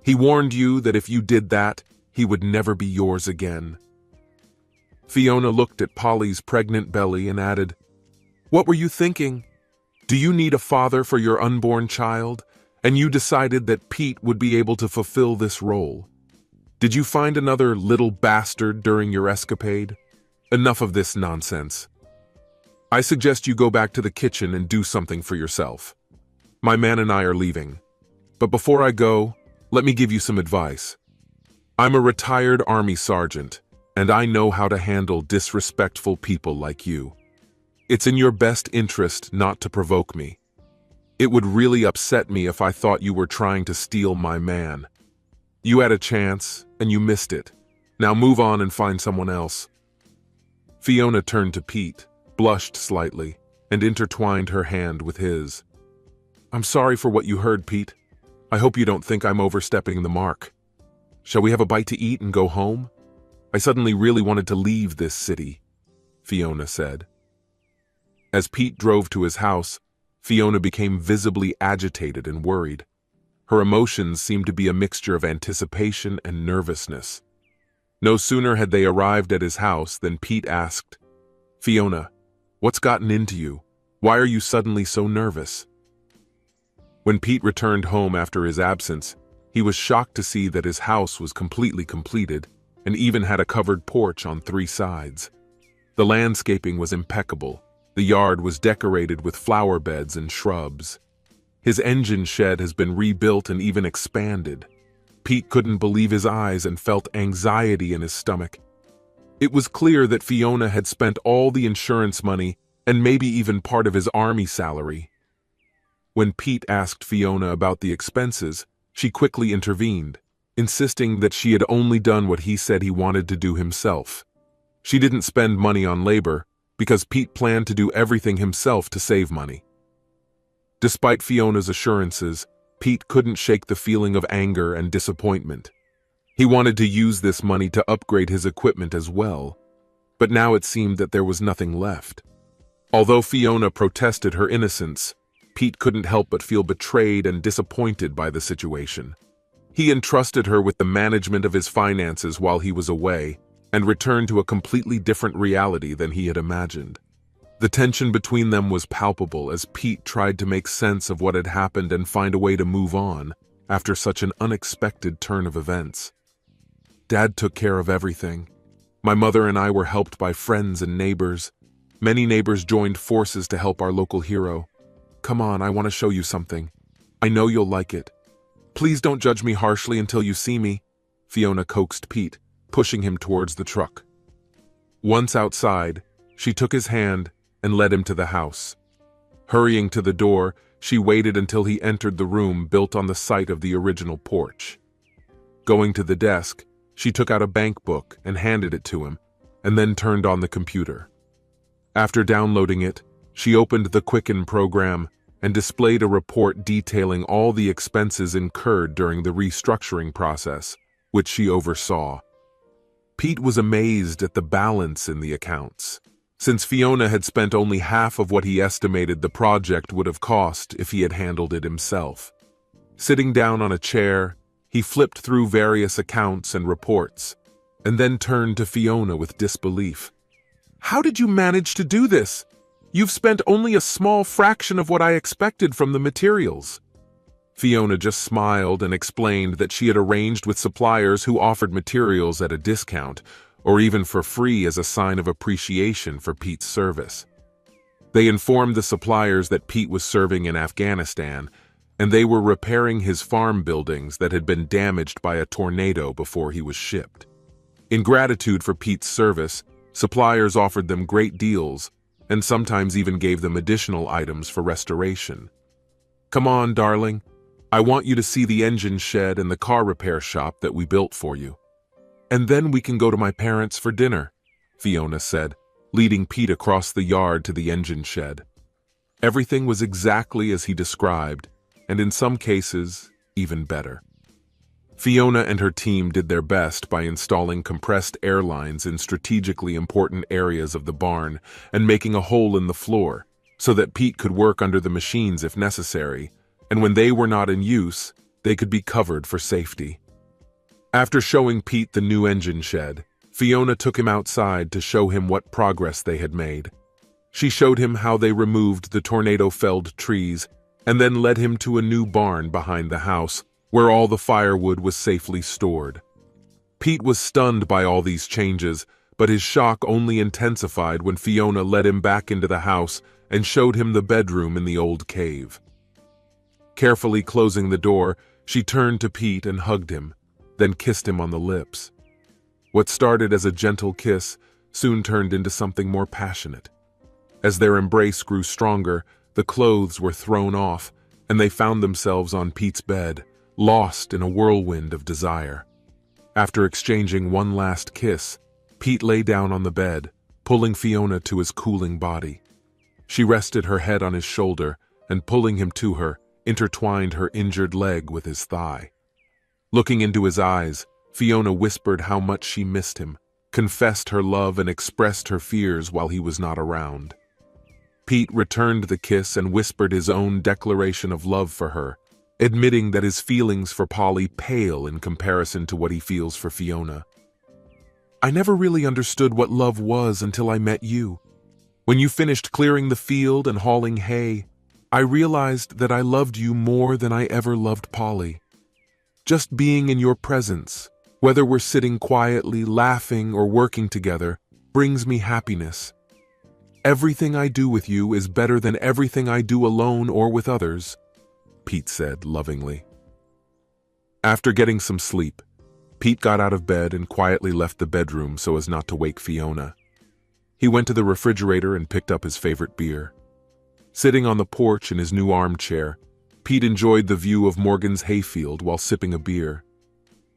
He warned you that if you did that, he would never be yours again. Fiona looked at Polly's pregnant belly and added, What were you thinking? Do you need a father for your unborn child? And you decided that Pete would be able to fulfill this role. Did you find another little bastard during your escapade? Enough of this nonsense. I suggest you go back to the kitchen and do something for yourself. My man and I are leaving. But before I go, let me give you some advice. I'm a retired army sergeant, and I know how to handle disrespectful people like you. It's in your best interest not to provoke me. It would really upset me if I thought you were trying to steal my man. You had a chance, and you missed it. Now move on and find someone else. Fiona turned to Pete, blushed slightly, and intertwined her hand with his. I'm sorry for what you heard, Pete. I hope you don't think I'm overstepping the mark. Shall we have a bite to eat and go home? I suddenly really wanted to leave this city, Fiona said. As Pete drove to his house, Fiona became visibly agitated and worried. Her emotions seemed to be a mixture of anticipation and nervousness. No sooner had they arrived at his house than Pete asked, "Fiona, what's gotten into you? Why are you suddenly so nervous?" When Pete returned home after his absence, he was shocked to see that his house was completely completed and even had a covered porch on 3 sides. The landscaping was impeccable. The yard was decorated with flower beds and shrubs. His engine shed has been rebuilt and even expanded. Pete couldn't believe his eyes and felt anxiety in his stomach. It was clear that Fiona had spent all the insurance money and maybe even part of his army salary. When Pete asked Fiona about the expenses, she quickly intervened, insisting that she had only done what he said he wanted to do himself. She didn't spend money on labor because Pete planned to do everything himself to save money. Despite Fiona's assurances, Pete couldn't shake the feeling of anger and disappointment. He wanted to use this money to upgrade his equipment as well, but now it seemed that there was nothing left. Although Fiona protested her innocence, Pete couldn't help but feel betrayed and disappointed by the situation. He entrusted her with the management of his finances while he was away and returned to a completely different reality than he had imagined. The tension between them was palpable as Pete tried to make sense of what had happened and find a way to move on after such an unexpected turn of events. Dad took care of everything. My mother and I were helped by friends and neighbors. Many neighbors joined forces to help our local hero. Come on, I want to show you something. I know you'll like it. Please don't judge me harshly until you see me, Fiona coaxed Pete, pushing him towards the truck. Once outside, she took his hand and led him to the house. Hurrying to the door, she waited until he entered the room built on the site of the original porch. Going to the desk, she took out a bank book and handed it to him, and then turned on the computer. After downloading it, she opened the Quicken program and displayed a report detailing all the expenses incurred during the restructuring process, which she oversaw. Pete was amazed at the balance in the accounts, since Fiona had spent only half of what he estimated the project would have cost if he had handled it himself. Sitting down on a chair, he flipped through various accounts and reports, and then turned to Fiona with disbelief. "How did you manage to do this? You've spent only a small fraction of what I expected from the materials." Fiona just smiled and explained that she had arranged with suppliers who offered materials at a discount, or even for free as a sign of appreciation for Pete's service. They informed the suppliers that Pete was serving in Afghanistan, and they were repairing his farm buildings that had been damaged by a tornado before he was shipped. In gratitude for Pete's service, suppliers offered them great deals, and sometimes even gave them additional items for restoration. "Come on, darling. I want you to see the engine shed and the car repair shop that we built for you. And then we can go to my parents for dinner," Fiona said, leading Pete across the yard to the engine shed. Everything was exactly as he described, and in some cases, even better. Fiona and her team did their best by installing compressed air lines in strategically important areas of the barn and making a hole in the floor so that Pete could work under the machines if necessary, and when they were not in use, they could be covered for safety. After showing Pete the new engine shed, Fiona took him outside to show him what progress they had made. She showed him how they removed the tornado-felled trees and then led him to a new barn behind the house where all the firewood was safely stored. Pete was stunned by all these changes, but his shock only intensified when Fiona led him back into the house and showed him the bedroom in the old cave. Carefully closing the door, she turned to Pete and hugged him, then kissed him on the lips. What started as a gentle kiss soon turned into something more passionate. As their embrace grew stronger, the clothes were thrown off, and they found themselves on Pete's bed, lost in a whirlwind of desire. After exchanging one last kiss, Pete lay down on the bed, pulling Fiona to his cooling body. She rested her head on his shoulder and, pulling him to her, intertwined her injured leg with his thigh. Looking into his eyes, Fiona whispered how much she missed him, confessed her love and expressed her fears while he was not around. Pete returned the kiss and whispered his own declaration of love for her, admitting that his feelings for Polly pale in comparison to what he feels for Fiona. "I never really understood what love was until I met you. When you finished clearing the field and hauling hay, I realized that I loved you more than I ever loved Polly. Just being in your presence, whether we're sitting quietly, laughing, or working together, brings me happiness. Everything I do with you is better than everything I do alone or with others," Pete said lovingly. After getting some sleep, Pete got out of bed and quietly left the bedroom so as not to wake Fiona. He went to the refrigerator and picked up his favorite beer. Sitting on the porch in his new armchair, Pete enjoyed the view of Morgan's hayfield while sipping a beer.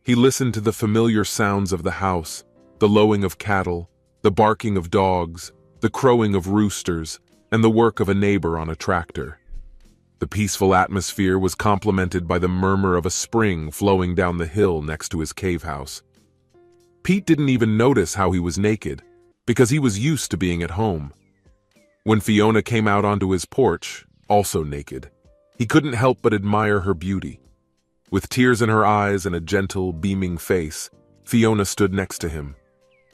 He listened to the familiar sounds of the house, the lowing of cattle, the barking of dogs, the crowing of roosters, and the work of a neighbor on a tractor. The peaceful atmosphere was complemented by the murmur of a spring flowing down the hill next to his cave house. Pete didn't even notice how he was naked, because he was used to being at home. When Fiona came out onto his porch, also naked, he couldn't help but admire her beauty. With tears in her eyes and a gentle, beaming face, Fiona stood next to him.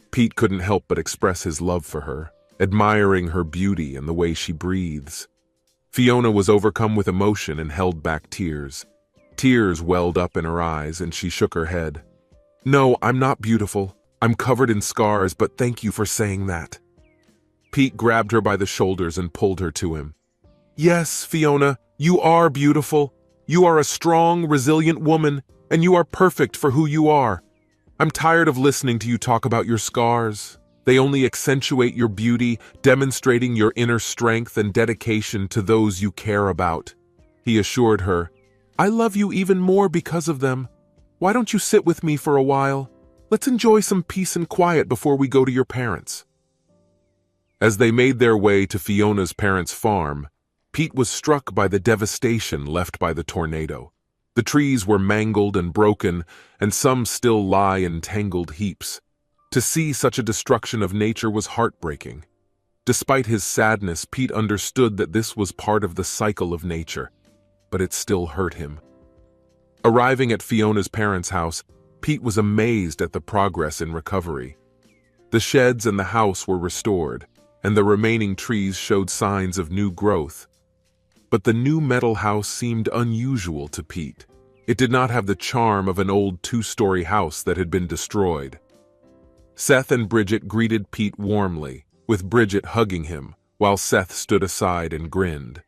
Pete couldn't help but express his love for her, admiring her beauty and the way she breathes. Fiona was overcome with emotion and held back tears. Tears welled up in her eyes and she shook her head. "No, I'm not beautiful. I'm covered in scars, but thank you for saying that." Pete grabbed her by the shoulders and pulled her to him. "Yes, Fiona, you are beautiful. You are a strong, resilient woman, and you are perfect for who you are. I'm tired of listening to you talk about your scars. They only accentuate your beauty, demonstrating your inner strength and dedication to those you care about." He assured her, "I love you even more because of them. Why don't you sit with me for a while? Let's enjoy some peace and quiet before we go to your parents." As they made their way to Fiona's parents' farm, Pete was struck by the devastation left by the tornado. The trees were mangled and broken, and some still lie in tangled heaps. To see such a destruction of nature was heartbreaking. Despite his sadness, Pete understood that this was part of the cycle of nature, but it still hurt him. Arriving at Fiona's parents' house, Pete was amazed at the progress in recovery. The sheds and the house were restored, and the remaining trees showed signs of new growth. But the new metal house seemed unusual to Pete. It did not have the charm of an old two-story house that had been destroyed. Seth and Bridget greeted Pete warmly, with Bridget hugging him, while Seth stood aside and grinned.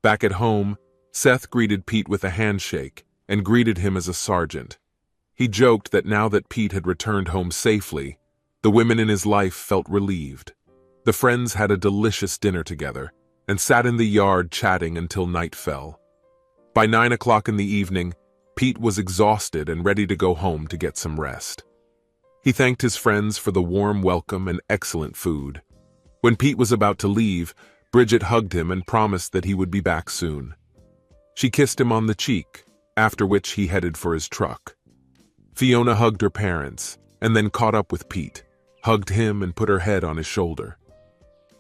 Back at home, Seth greeted Pete with a handshake and greeted him as a sergeant. He joked that now that Pete had returned home safely, the women in his life felt relieved. The friends had a delicious dinner together and sat in the yard chatting until night fell. By 9 o'clock in the evening, Pete was exhausted and ready to go home to get some rest. He thanked his friends for the warm welcome and excellent food. When Pete was about to leave, Bridget hugged him and promised that he would be back soon. She kissed him on the cheek, after which he headed for his truck. Fiona hugged her parents, and then caught up with Pete, hugged him and put her head on his shoulder.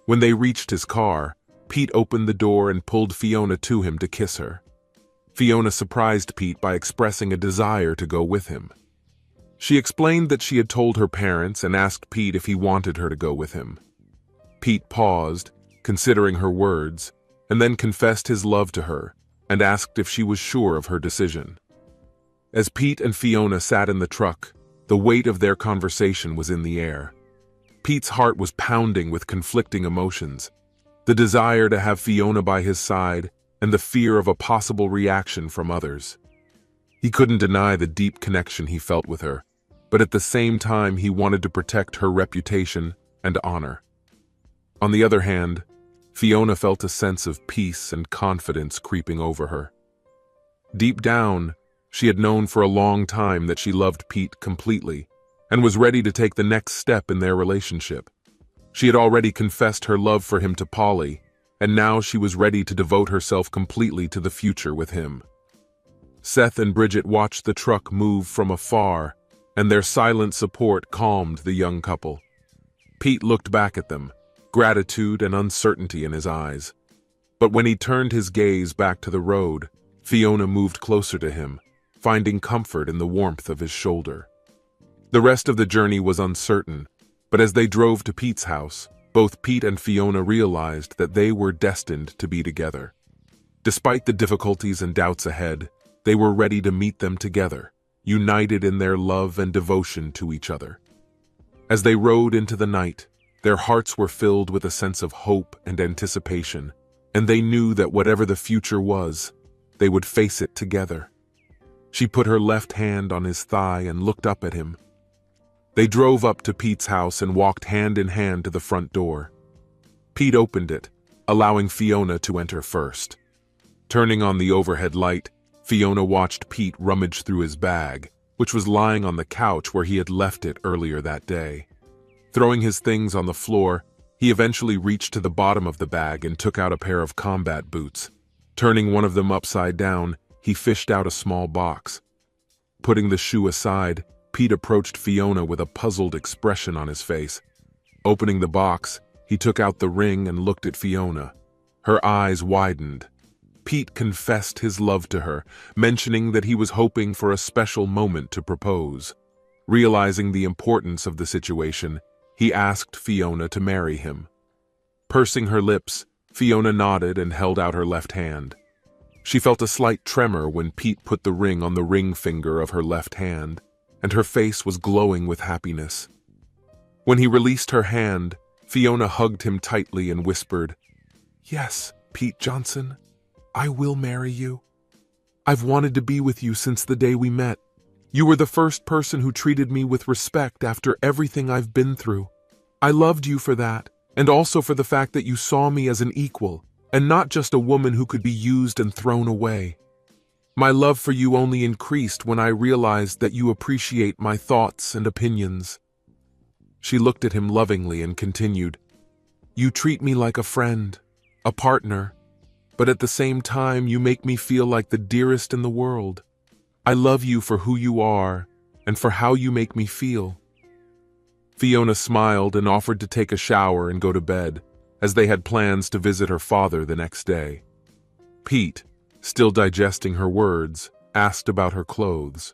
When they reached his car, Pete opened the door and pulled Fiona to him to kiss her. Fiona surprised Pete by expressing a desire to go with him. She explained that she had told her parents and asked Pete if he wanted her to go with him. Pete paused, considering her words, and then confessed his love to her and asked if she was sure of her decision. As Pete and Fiona sat in the truck, the weight of their conversation was in the air. Pete's heart was pounding with conflicting emotions, the desire to have Fiona by his side and the fear of a possible reaction from others. He couldn't deny the deep connection he felt with her, but at the same time he wanted to protect her reputation and honor. On the other hand, Fiona felt a sense of peace and confidence creeping over her. Deep down, she had known for a long time that she loved Pete completely and was ready to take the next step in their relationship. She had already confessed her love for him to Polly, and now she was ready to devote herself completely to the future with him. Seth and Bridget watched the truck move from afar, and their silent support calmed the young couple. Pete looked back at them, gratitude and uncertainty in his eyes. But when he turned his gaze back to the road, Fiona moved closer to him, finding comfort in the warmth of his shoulder. The rest of the journey was uncertain, but as they drove to Pete's house, both Pete and Fiona realized that they were destined to be together. Despite the difficulties and doubts ahead, they were ready to meet them together, united in their love and devotion to each other. As they rode into the night, their hearts were filled with a sense of hope and anticipation, and they knew that whatever the future was, they would face it together. She put her left hand on his thigh and looked up at him. They drove up to Pete's house and walked hand in hand to the front door. Pete opened it, allowing Fiona to enter first. Turning on the overhead light, Fiona watched Pete rummage through his bag, which was lying on the couch where he had left it earlier that day. Throwing his things on the floor, he eventually reached to the bottom of the bag and took out a pair of combat boots. Turning one of them upside down, he fished out a small box. Putting the shoe aside, Pete approached Fiona with a puzzled expression on his face. Opening the box, he took out the ring and looked at Fiona. Her eyes widened. Pete confessed his love to her, mentioning that he was hoping for a special moment to propose. Realizing the importance of the situation, he asked Fiona to marry him. Pursing her lips, Fiona nodded and held out her left hand. She felt a slight tremor when Pete put the ring on the ring finger of her left hand, and her face was glowing with happiness. When he released her hand, Fiona hugged him tightly and whispered, "Yes, Pete Johnson, I will marry you. I've wanted to be with you since the day we met. You were the first person who treated me with respect after everything I've been through. I loved you for that, and also for the fact that you saw me as an equal, and not just a woman who could be used and thrown away. My love for you only increased when I realized that you appreciate my thoughts and opinions." She looked at him lovingly and continued, "You treat me like a friend, a partner, but at the same time you make me feel like the dearest in the world. I love you for who you are and for how you make me feel." Fiona smiled and offered to take a shower and go to bed, as they had plans to visit her father the next day. Pete, still digesting her words, asked about her clothes.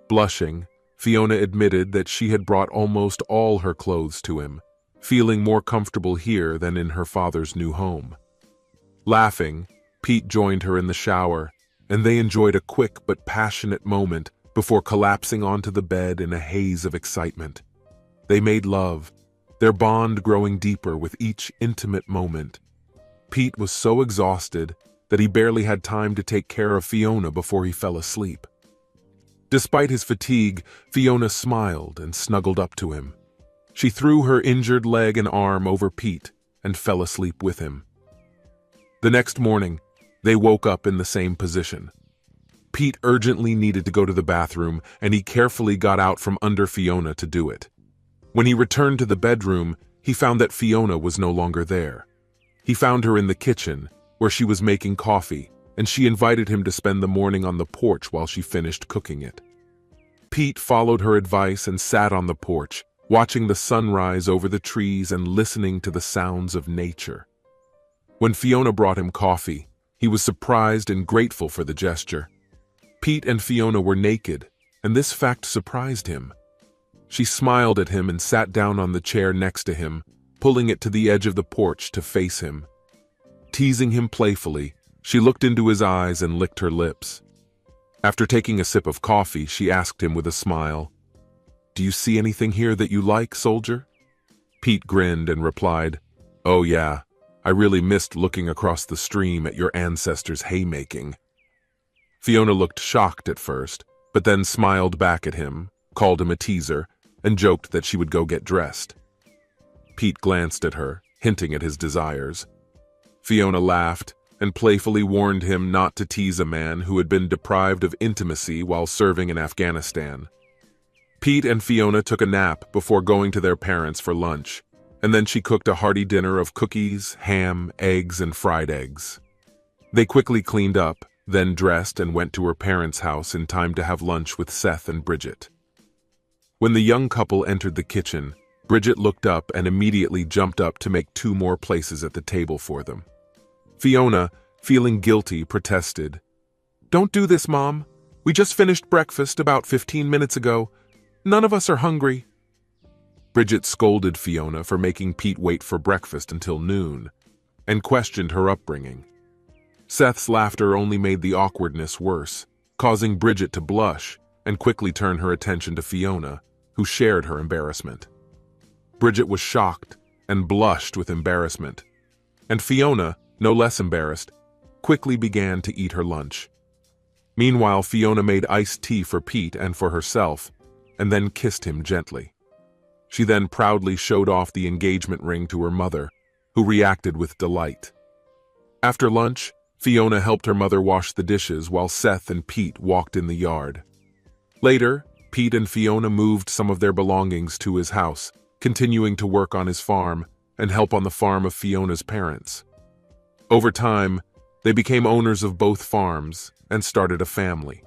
Blushing, Fiona admitted that she had brought almost all her clothes to him, feeling more comfortable here than in her father's new home. Laughing, Pete joined her in the shower, and they enjoyed a quick but passionate moment before collapsing onto the bed in a haze of excitement. They made love, their bond growing deeper with each intimate moment. Pete was so exhausted that he barely had time to take care of Fiona before he fell asleep. Despite his fatigue, Fiona smiled and snuggled up to him. She threw her injured leg and arm over Pete and fell asleep with him. The next morning, they woke up in the same position. Pete urgently needed to go to the bathroom, and he carefully got out from under Fiona to do it. When he returned to the bedroom, he found that Fiona was no longer there. He found her in the kitchen, where she was making coffee, and she invited him to spend the morning on the porch while she finished cooking it. Pete followed her advice and sat on the porch, watching the sunrise over the trees and listening to the sounds of nature. When Fiona brought him coffee, he was surprised and grateful for the gesture. Pete and Fiona were naked, and this fact surprised him. She smiled at him and sat down on the chair next to him, pulling it to the edge of the porch to face him. Teasing him playfully, she looked into his eyes and licked her lips. After taking a sip of coffee, she asked him with a smile, "Do you see anything here that you like, soldier?" Pete grinned and replied, "Oh yeah, I really missed looking across the stream at your ancestors' haymaking." Fiona looked shocked at first, but then smiled back at him, called him a teaser, and joked that she would go get dressed. Pete glanced at her, hinting at his desires. Fiona laughed and playfully warned him not to tease a man who had been deprived of intimacy while serving in Afghanistan. Pete and Fiona took a nap before going to their parents for lunch, and then she cooked a hearty dinner of cookies, ham, eggs, and fried eggs. They quickly cleaned up, then dressed and went to her parents' house in time to have lunch with Seth and Bridget. When the young couple entered the kitchen, Bridget looked up and immediately jumped up to make 2 more places at the table for them. Fiona, feeling guilty, protested. "Don't do this, Mom. We just finished breakfast about 15 minutes ago. None of us are hungry." Bridget scolded Fiona for making Pete wait for breakfast until noon, and questioned her upbringing. Seth's laughter only made the awkwardness worse, causing Bridget to blush and quickly turn her attention to Fiona, who shared her embarrassment. Bridget was shocked and blushed with embarrassment, and Fiona, no less embarrassed, quickly began to eat her lunch. Meanwhile, Fiona made iced tea for Pete and for herself, and then kissed him gently. She then proudly showed off the engagement ring to her mother, who reacted with delight. After lunch, Fiona helped her mother wash the dishes while Seth and Pete walked in the yard. Later, Pete and Fiona moved some of their belongings to his house, continuing to work on his farm and help on the farm of Fiona's parents. Over time, they became owners of both farms and started a family.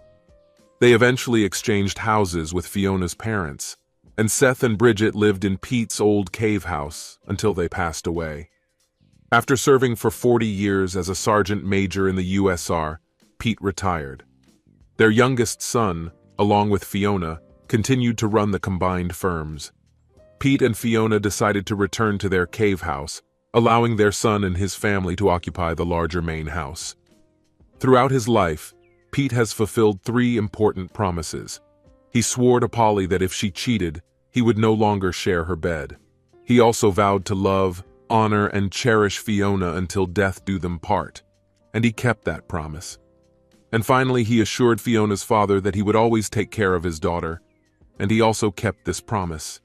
They eventually exchanged houses with Fiona's parents, and Seth and Bridget lived in Pete's old cave house until they passed away. After serving for 40 years as a sergeant major in the USR, Pete retired. Their youngest son, along with Fiona, continued to run the combined firms. Pete and Fiona decided to return to their cave house, allowing their son and his family to occupy the larger main house. Throughout his life, Pete has fulfilled 3 important promises. He swore to Polly that if she cheated, he would no longer share her bed. He also vowed to love, honor, and cherish Fiona until death do them part, and he kept that promise. And finally, he assured Fiona's father that he would always take care of his daughter, and he also kept this promise.